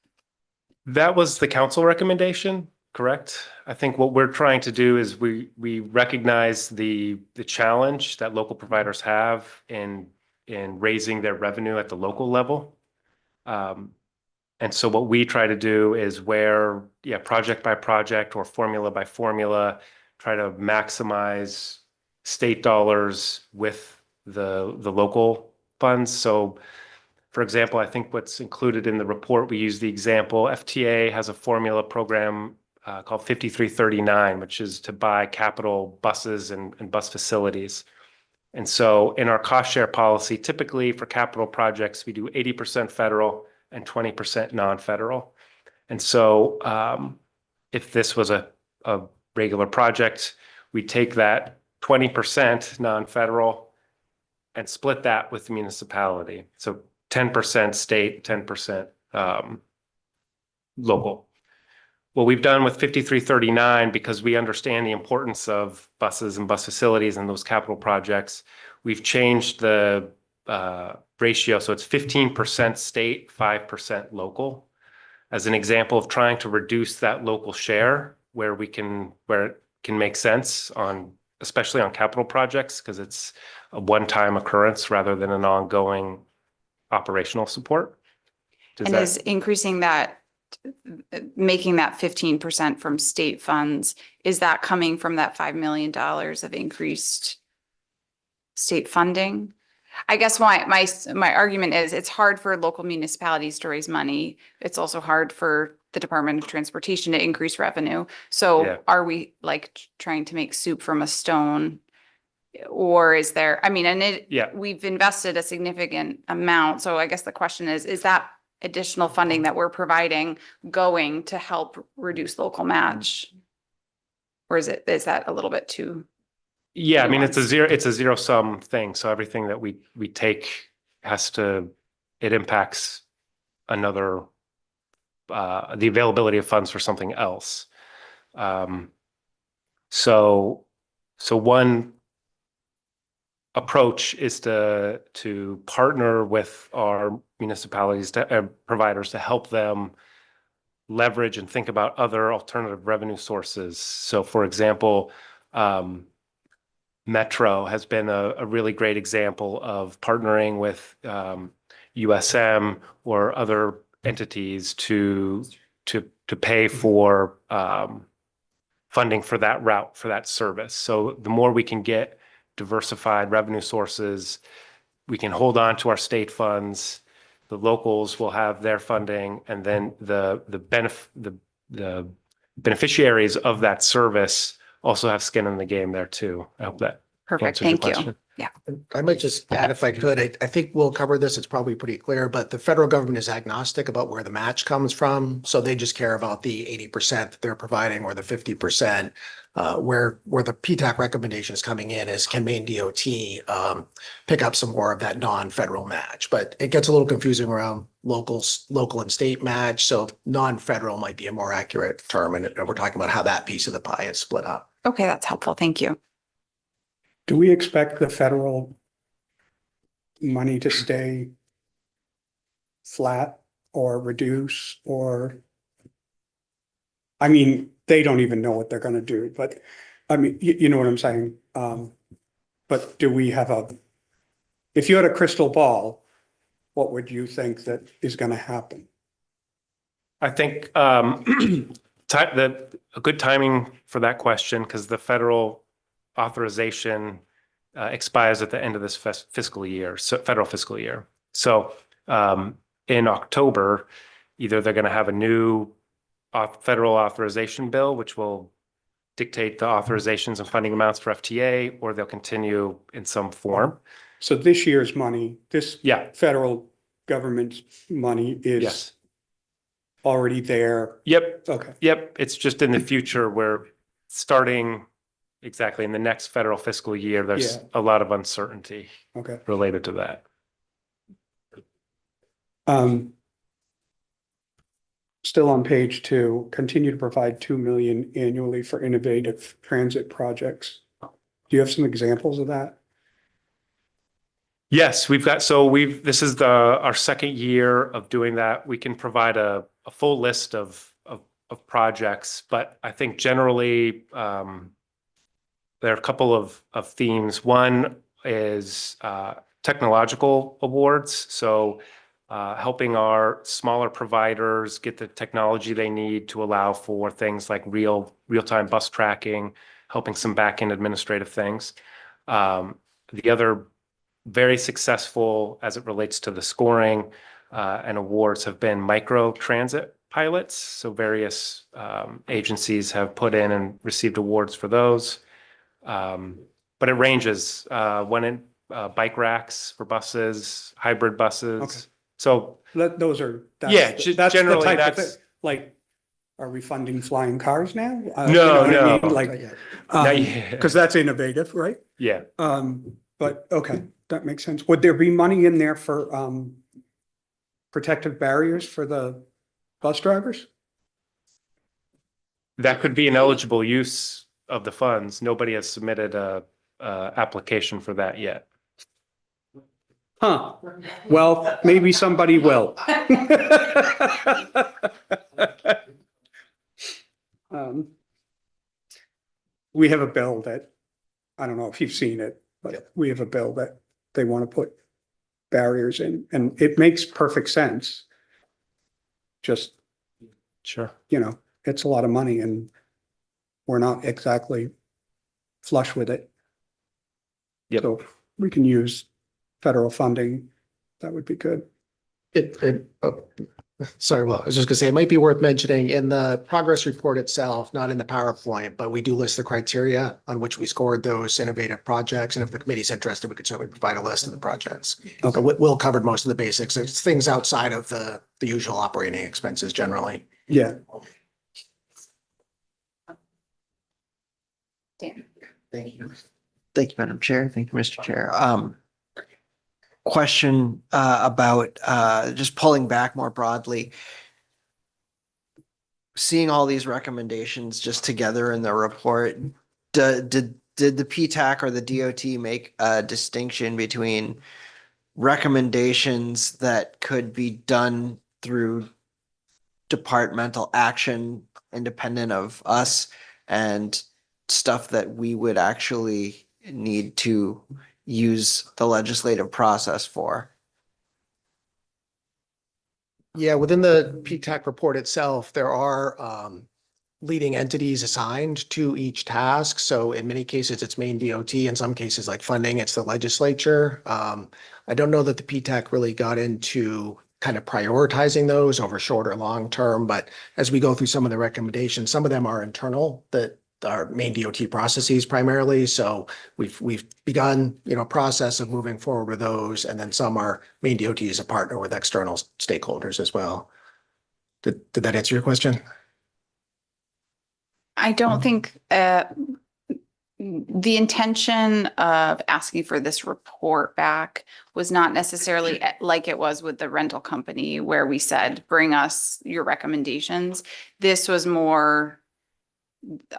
That was the council recommendation, correct? I think what we're trying to do is we recognize the challenge that local providers have in raising their revenue at the local level. And so what we try to do is project by project or formula by formula, try to maximize state dollars with the local funds. So For example, I think what's included in the report, we use the example, FTA has a formula program called 5339, which is to buy capital buses and bus facilities. And so in our cost share policy, typically for capital projects, we do 80% federal and 20% non-federal. And so if this was a regular project, we take that 20% non-federal and split that with the municipality. So 10% state, 10% local. What we've done with 5339, because we understand the importance of buses and bus facilities and those capital projects, we've changed the ratio. So it's 15% state, 5% local, as an example of trying to reduce that local share where it can make sense on, especially on capital projects, because it's a one-time occurrence rather than an ongoing operational support.
And is increasing that, making that 15% from state funds, is that coming from that $5 million of increased state funding? I guess my argument is it's hard for local municipalities to raise money. It's also hard for the Department of Transportation to increase revenue. So
Yeah.
are we like trying to make soup from a stone? Or is there, I mean, we've invested a significant amount. So I guess the question is that additional funding that we're providing going to help reduce local match? Or is that a little bit too?
Yeah, I mean, it's a zero sum thing. So everything that we take it impacts another, the availability of funds for something else. So one approach is to partner with our municipalities, providers, to help them leverage and think about other alternative revenue sources. So for example, Metro has been a really great example of partnering with USM or other entities to pay for funding for that route, for that service. So the more we can get diversified revenue sources, we can hold on to our state funds, the locals will have their funding, and then the beneficiaries of that service also have skin in the game there too. I hope that
Perfect.
answers your
Thank you.
question.
Yeah.
I might just add, if I could, I think we'll cover this. It's probably pretty clear, but the federal government is agnostic about where the match comes from. So they just care about the 80% that they're providing or the 50%. Where the PTAC recommendation is coming in is can Maine DOT pick up some more of that non-federal match? But it gets a little confusing around local and state match. So non-federal might be a more accurate term. And we're talking about how that piece of the pie is split up.
Okay, that's helpful. Thank you.
Do we expect the federal money to stay flat or reduce or? I mean, they don't even know what they're going to do, but I mean, you know what I'm saying? But do we have if you had a crystal ball, what would you think that is going to happen?
I think a good timing for that question, because the federal authorization expires at the end of this fiscal year, so federal fiscal year. So in October, either they're going to have a new federal authorization bill, which will dictate the authorizations and funding amounts for FTA, or they'll continue in some form.
So this year's money, federal government money is already there.
Yep.
Okay.
Yep. It's just in the future where starting exactly in the next federal fiscal year, there's a lot of uncertainty related to that.
Still on page 2, continue to provide 2 million annually for innovative transit projects. Do you have some examples of that?
Yes, this is our second year of doing that. We can provide a full list of projects, but I think generally there are a couple of themes. One is technological awards. So helping our smaller providers get the technology they need to allow for things like real-time bus tracking, helping some back-end administrative things. The other very successful as it relates to the scoring and awards have been micro transit pilots. So various agencies have put in and received awards for those. But it ranges, one in bike racks for buses, hybrid buses.
Okay.
So
Those are,
Yeah,
that's the
generally
type of
that's-
thing. Like, are we funding flying cars now?
No,
You know what I
no.
mean? Like,
Not yet.
because that's innovative, right?
Yeah.
But okay, that makes sense. Would there be money in there for protective barriers for the bus drivers?
That could be an eligible use of the funds. Nobody has submitted a application for that yet.
Huh, well, maybe somebody will. We have a bill that, I don't know if you've seen it, but we have a bill that they want to put barriers in, and it makes perfect sense. Just,
Sure.
you know, it's a lot of money and we're not exactly flush with it.
Yep.
So we can use federal funding. That would be good.
Sorry, well, I was just gonna say, it might be worth mentioning in the progress report itself, not in the PowerPoint, but we do list the criteria on which we scored those innovative projects. And if the committee's interested, we could certainly provide a list of the projects.
Okay.
So Will covered most of the basics. It's things outside of the usual operating expenses generally.
Yeah.
Dan.
Thank you. Thank you, Madam Chair. Thank you, Mr. Chair. Question about just pulling back more broadly. Seeing all these recommendations just together in the report, did the PTAC or the DOT make a distinction between recommendations that could be done through departmental action independent of us and stuff that we would actually need to use the legislative process for?
Yeah, within the PTAC report itself, there are leading entities assigned to each task. So in many cases, it's Maine DOT. In some cases, like funding, it's the legislature. I don't know that the PTAC really got into kind of prioritizing those over short or long term, but as we go through some of the recommendations, some of them are internal that are Maine DOT processes primarily. So we've begun, a process of moving forward with those. And then some are Maine DOT as a partner with external stakeholders as well. Did that answer your question?
I don't think the intention of asking for this report back was not necessarily like it was with the rental company where we said, bring us your recommendations. This was more,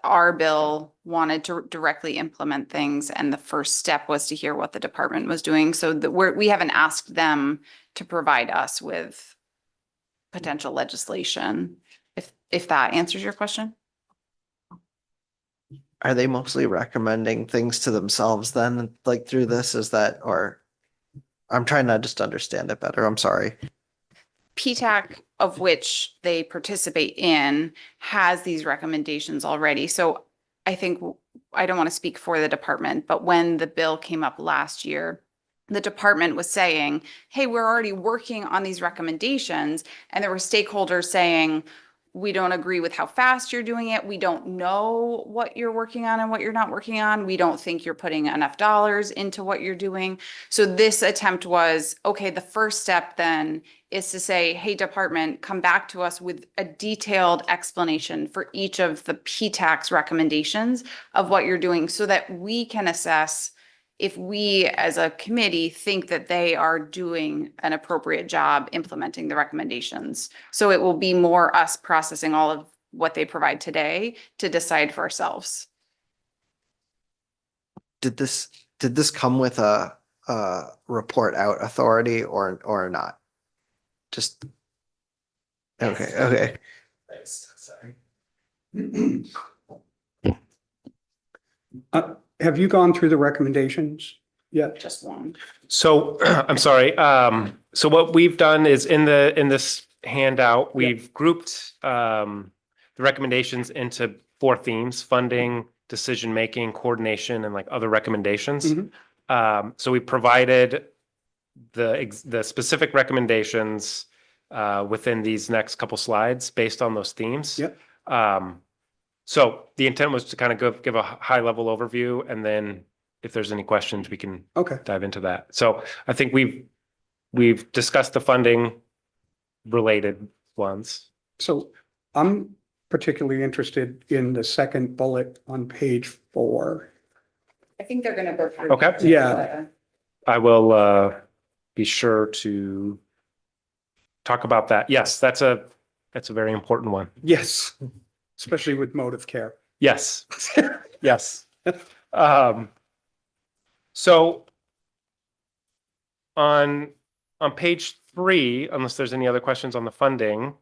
our bill wanted to directly implement things, and the first step was to hear what the department was doing. So that we haven't asked them to provide us with potential legislation, if that answers your question.
Are they mostly recommending things to themselves then, like through this? Is that, or I'm trying to just understand it better. I'm sorry.
PTAC, of which they participate in, has these recommendations already. So I think, I don't want to speak for the department, but when the bill came up last year, the department was saying, hey, we're already working on these recommendations. And there were stakeholders saying, we don't agree with how fast you're doing it. We don't know what you're working on and what you're not working on. We don't think you're putting enough dollars into what you're doing. So this attempt was, okay, the first step then is to say, hey, department, come back to us with a detailed explanation for each of the PTAC's recommendations of what you're doing so that we can assess if we as a committee think that they are doing an appropriate job implementing the recommendations. So it will be more us processing all of what they provide today to decide for ourselves.
Did this come with a report out authority or not? Just, okay.
Thanks, sorry. Have you gone through the recommendations yet?
Just one.
So I'm sorry. So what we've done is in this handout, we've grouped the recommendations into 4 themes: funding, decision-making, coordination, and like other recommendations. So we provided the specific recommendations within these next couple slides based on those themes.
Yep.
So the intent was to kind of give a high level overview, and then if there's any questions, we can
Okay.
dive into that. So I think we've discussed the funding related ones.
So I'm particularly interested in the second bullet on page 4.
I think they're gonna go through.
Okay.
Yeah.
I will be sure to talk about that. Yes, that's a very important one.
Yes, especially with motive care.
Yes. Yes. So on page 3, unless there's any other questions on the funding,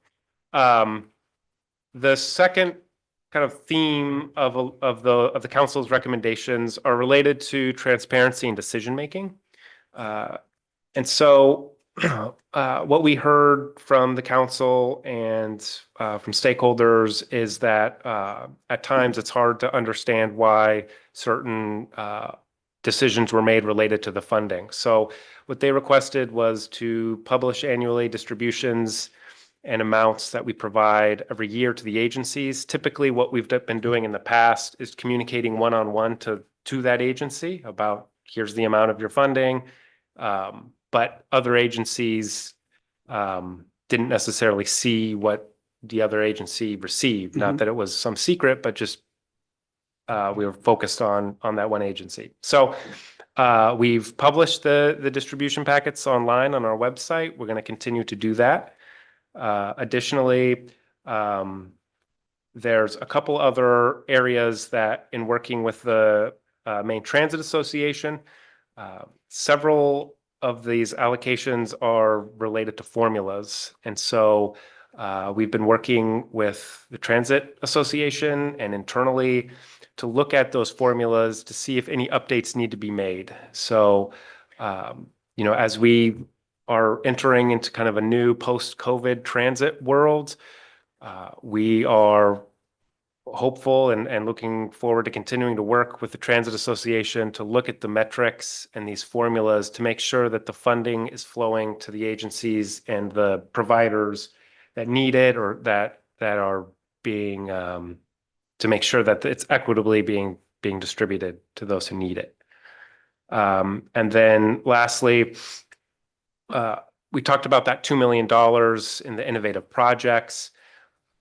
the second kind of theme of the council's recommendations are related to transparency and decision making. And so what we heard from the council and from stakeholders is that at times it's hard to understand why certain decisions were made related to the funding. So what they requested was to publish annually distributions and amounts that we provide every year to the agencies. Typically, what we've been doing in the past is communicating one-on-one to that agency about, here's the amount of your funding. But other agencies didn't necessarily see what the other agency received. Not that it was some secret, but just we were focused on that one agency. So we've published the distribution packets online on our website. We're going to continue to do that. Additionally, there's a couple other areas that in working with the Maine Transit Association, several of these allocations are related to formulas. And so we've been working with the Transit Association and internally to look at those formulas to see if any updates need to be made. So, as we are entering into kind of a new post-COVID transit world, we are hopeful and looking forward to continuing to work with the Transit Association to look at the metrics and these formulas to make sure that the funding is flowing to the agencies and the providers that need it or that are being to make sure that it's equitably being distributed to those who need it. And then lastly, we talked about that $2 million in the innovative projects.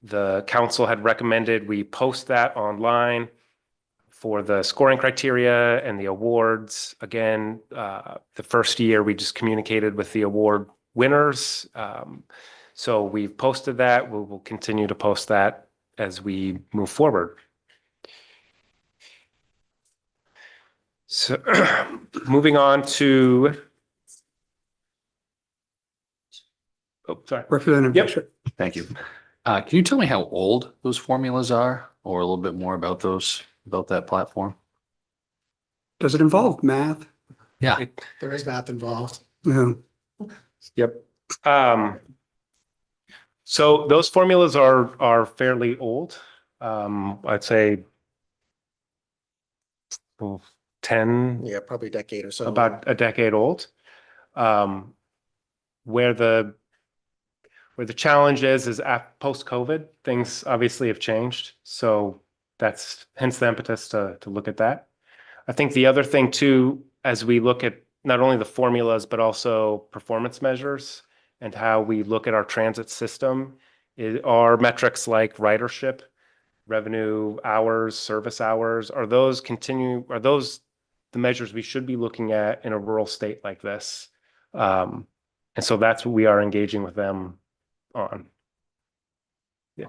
The council had recommended we post that online for the scoring criteria and the awards. Again, the first year we just communicated with the award winners. So we've posted that. We will continue to post that as we move forward. So moving on to, sorry.
Representative
Yep.
Bishop.
Thank you. Can you tell me how old those formulas are or a little bit more about that platform?
Does it involve math?
Yeah.
There is math involved.
Yeah.
Yep. So those formulas are fairly old. I'd say 10,
Yeah, probably a decade or so.
about a decade old. Where the challenge is post-COVID, things obviously have changed. So that's hence the impetus to look at that. I think the other thing too, as we look at not only the formulas, but also performance measures and how we look at our transit system, are metrics like ridership, revenue hours, service hours, are those the measures we should be looking at in a rural state like this? And so that's what we are engaging with them on. Yeah.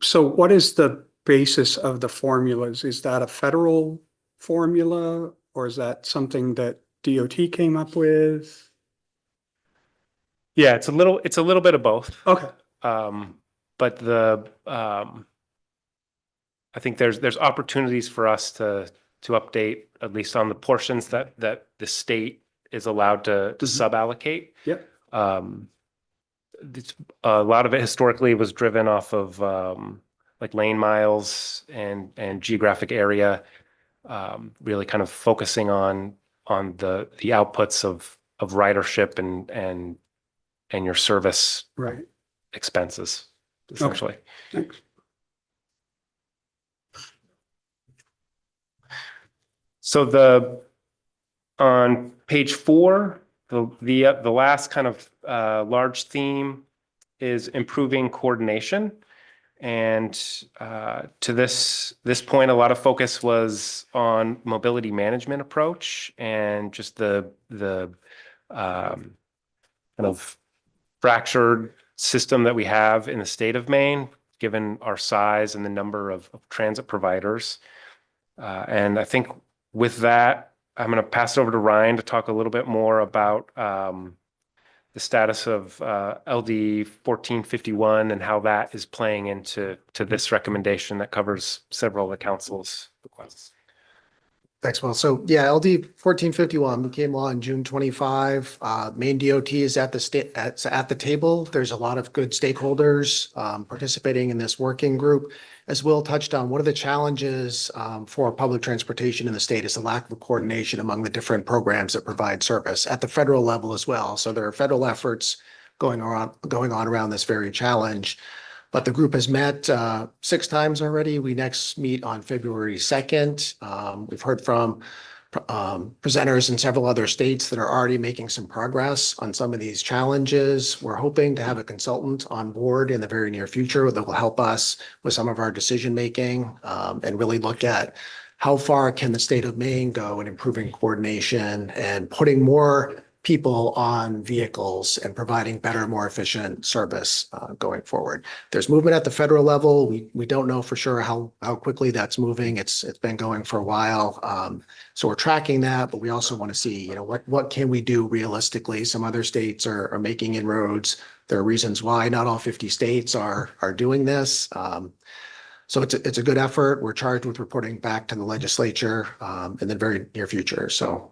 So what is the basis of the formulas? Is that a federal formula or is that something that DOT came up with?
Yeah, it's a little bit of both.
Okay.
But I think there's opportunities for us to update at least on the portions that the state is allowed to sub-allocate.
Yep.
A lot of it historically was driven off of like lane miles and geographic area, really kind of focusing on the outputs of ridership and your service
Right.
expenses, essentially.
Thanks.
So on page 4, the last kind of large theme is improving coordination. And to this point, a lot of focus was on mobility management approach and just the kind of fractured system that we have in the state of Maine, given our size and the number of transit providers. And I think with that, I'm going to pass it over to Ryan to talk a little bit more about the status of LD 1451 and how that is playing into this recommendation that covers several of the council's requests.
Thanks, Will. So yeah, LD 1451 became law in June 25. Maine DOT is at the table. There's a lot of good stakeholders participating in this working group. As Will touched on, one of the challenges for public transportation in the state is the lack of coordination among the different programs that provide service at the federal level as well. So there are federal efforts going on around this very challenge. But the group has met 6 times already. We next meet on February 2nd. We've heard from presenters in several other states that are already making some progress on some of these challenges. We're hoping to have a consultant on board in the very near future that will help us with some of our decision making and really look at how far can the state of Maine go in improving coordination and putting more people on vehicles and providing better, more efficient service going forward. There's movement at the federal level. We don't know for sure how quickly that's moving. It's been going for a while. So we're tracking that, but we also want to see, what can we do realistically? Some other states are making inroads. There are reasons why not all 50 states are doing this. So it's a good effort. We're charged with reporting back to the legislature in the very near future. So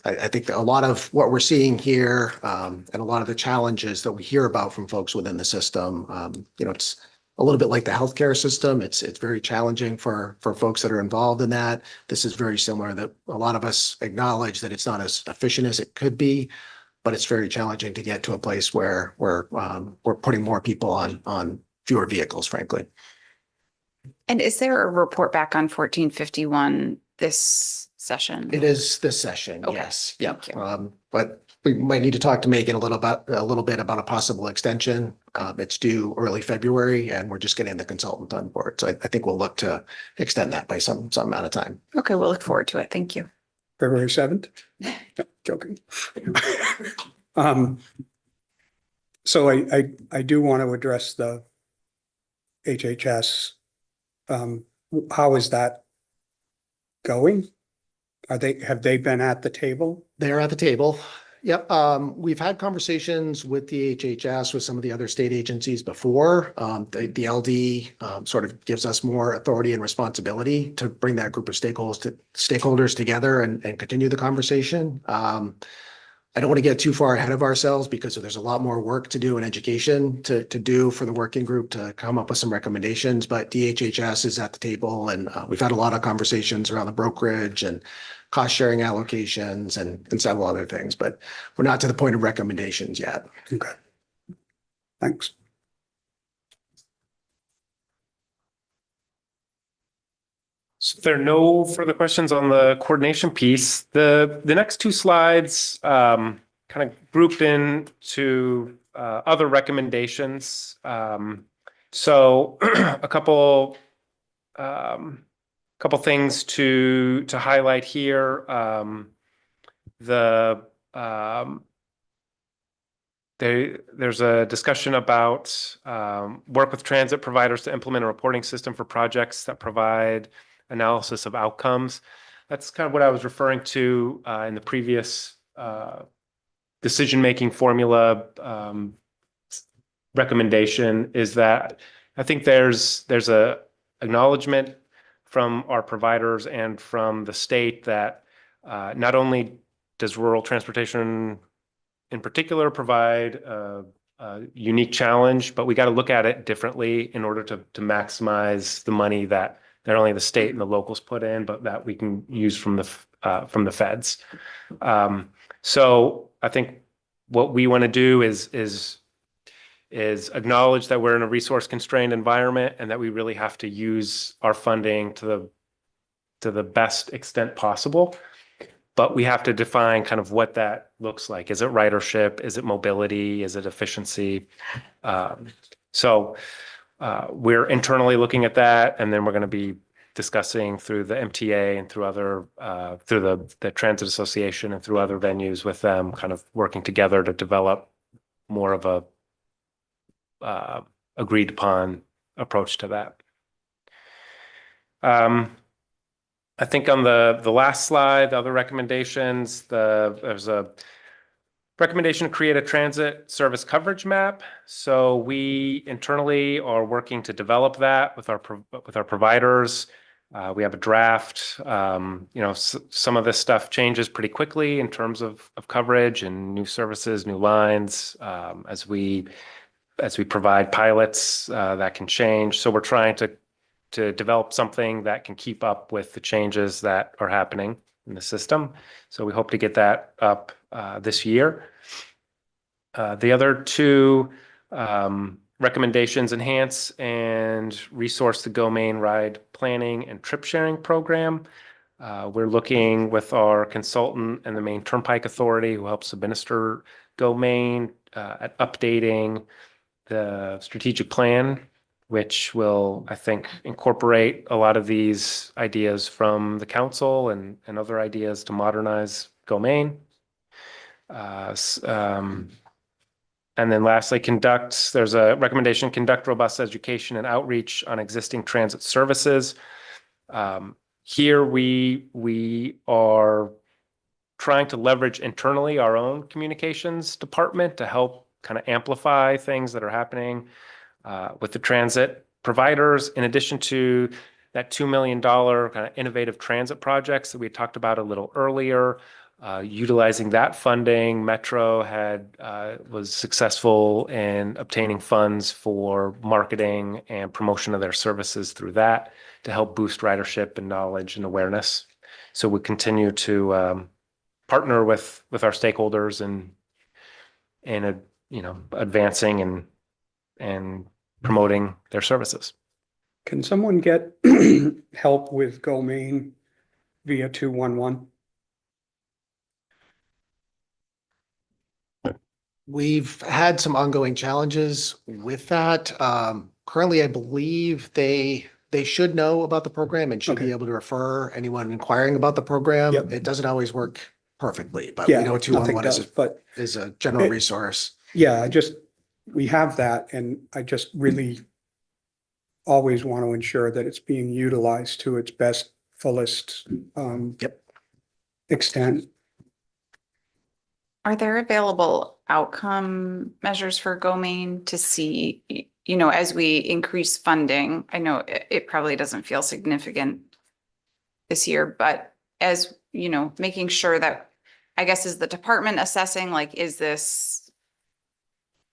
I think that a lot of what we're seeing here and a lot of the challenges that we hear about from folks within the system, it's a little bit like the healthcare system. It's very challenging for folks that are involved in that. This is very similar, that a lot of us acknowledge that it's not as efficient as it could be, but it's very challenging to get to a place where we're putting more people on fewer vehicles, frankly.
And is there a report back on 1451 this session?
It is this session,
Okay,
yes.
thank
Yep.
you.
But we might need to talk to Megan a little bit about a possible extension. It's due early February and we're just getting the consultant on board. So I think we'll look to extend that by some amount of time.
Okay, we'll look forward to it. Thank you.
February 7th? No, joking. So I do want to address the HHS. How is that going? Have they been at the table?
They're at the table. Yep. We've had conversations with the HHS, with some of the other state agencies before. The LD sort of gives us more authority and responsibility to bring that group of stakeholders together and continue the conversation. I don't want to get too far ahead of ourselves because there's a lot more work to do in education to do for the working group to come up with some recommendations, but DHHS is at the table and we've had a lot of conversations around the brokerage and cost sharing allocations and several other things, but we're not to the point of recommendations yet.
Okay. Thanks.
So if there are no further questions on the coordination piece, the next 2 slides kind of grouped into other recommendations. So a couple things to highlight here. There's a discussion about work with transit providers to implement a reporting system for projects that provide analysis of outcomes. That's kind of what I was referring to in the previous decision-making formula recommendation, is that I think there's a acknowledgement from our providers and from the state that not only does rural transportation in particular provide a unique challenge, but we got to look at it differently in order to maximize the money that not only the state and the locals put in, but that we can use from the feds. So I think what we want to do is acknowledge that we're in a resource constrained environment and that we really have to use our funding to the best extent possible. But we have to define kind of what that looks like. Is it ridership? Is it mobility? Is it efficiency? So we're internally looking at that, and then we're going to be discussing through the MTA and through other through the Transit Association and through other venues with them, kind of working together to develop more of a agreed upon approach to that. I think on the last slide, the other recommendations, there's a recommendation to create a transit service coverage map. So we internally are working to develop that with our providers. We have a draft. Some of this stuff changes pretty quickly in terms of coverage and new services, new lines. As we provide pilots, that can change. So we're trying to develop something that can keep up with the changes that are happening in the system. So we hope to get that up this year. The other two recommendations: enhance and resource the Go Main ride planning and trip sharing program. We're looking with our consultant and the Maine Turnpike Authority, who helps administer Go Main, at updating the strategic plan, which will, I think, incorporate a lot of these ideas from the council and other ideas to modernize Go Main. And then lastly, there's a recommendation, conduct robust education and outreach on existing transit services. Here we are trying to leverage internally our own communications department to help kind of amplify things that are happening with the transit providers, in addition to that $2 million kind of innovative transit projects that we talked about a little earlier. Utilizing that funding, Metro was successful in obtaining funds for marketing and promotion of their services through that to help boost ridership and knowledge and awareness. So we continue to partner with our stakeholders and advancing and promoting their services.
Can someone get help with Go Main via 211?
We've had some ongoing challenges with that. Currently, I believe they should know about the program and should be able to refer anyone inquiring about the program.
Yep.
It doesn't always work perfectly, but we
Yeah,
know
nothing
211
does,
is a general resource.
Yeah, we have that, and I just really always want to ensure that it's being utilized to its best, fullest extent.
Are there available outcome measures for Go Main to see, as we increase funding? I know it probably doesn't feel significant this year, but as, making sure that, I guess, is the department assessing, like, is this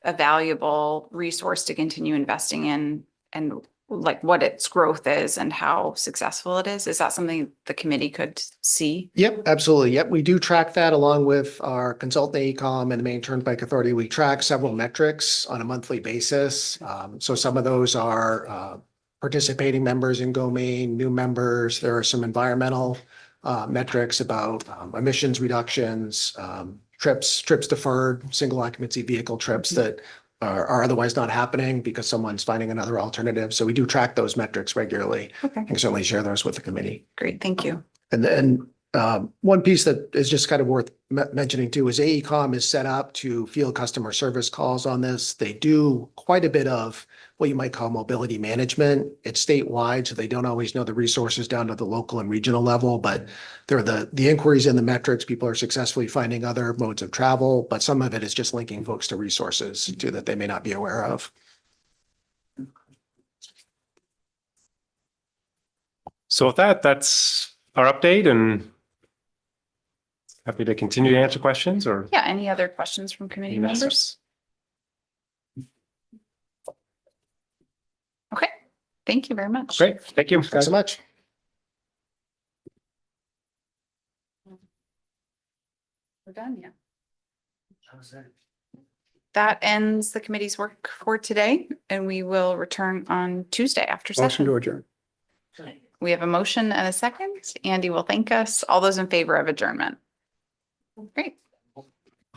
a valuable resource to continue investing in, and like what its growth is and how successful it is? Is that something the committee could see?
Yep, absolutely. Yep, we do track that along with our consultant AECOM and the Maine Turnpike Authority. We track several metrics on a monthly basis. So some of those are participating members in Go Main, new members. There are some environmental metrics about emissions reductions, trips deferred, single occupancy vehicle trips that are otherwise not happening because someone's finding another alternative. So we do track those metrics regularly.
Okay.
And certainly share those with the committee.
Great, thank you.
And then one piece that is just kind of worth mentioning too is AECOM is set up to field customer service calls on this. They do quite a bit of what you might call mobility management. It's statewide, so they don't always know the resources down to the local and regional level, but they're the inquiries and the metrics. People are successfully finding other modes of travel, but some of it is just linking folks to resources too that they may not be aware of.
So with that, that's our update, and happy to continue to answer questions or.
Yeah, any other questions from committee members? Thank you very much.
Great, thank you.
Thanks so much.
We're done, yeah. That ends the committee's work for today, and we will return on Tuesday after
Motion to
session.
adjourn.
We have a motion and a second. Andy will thank us. All those in favor of adjournment. Great.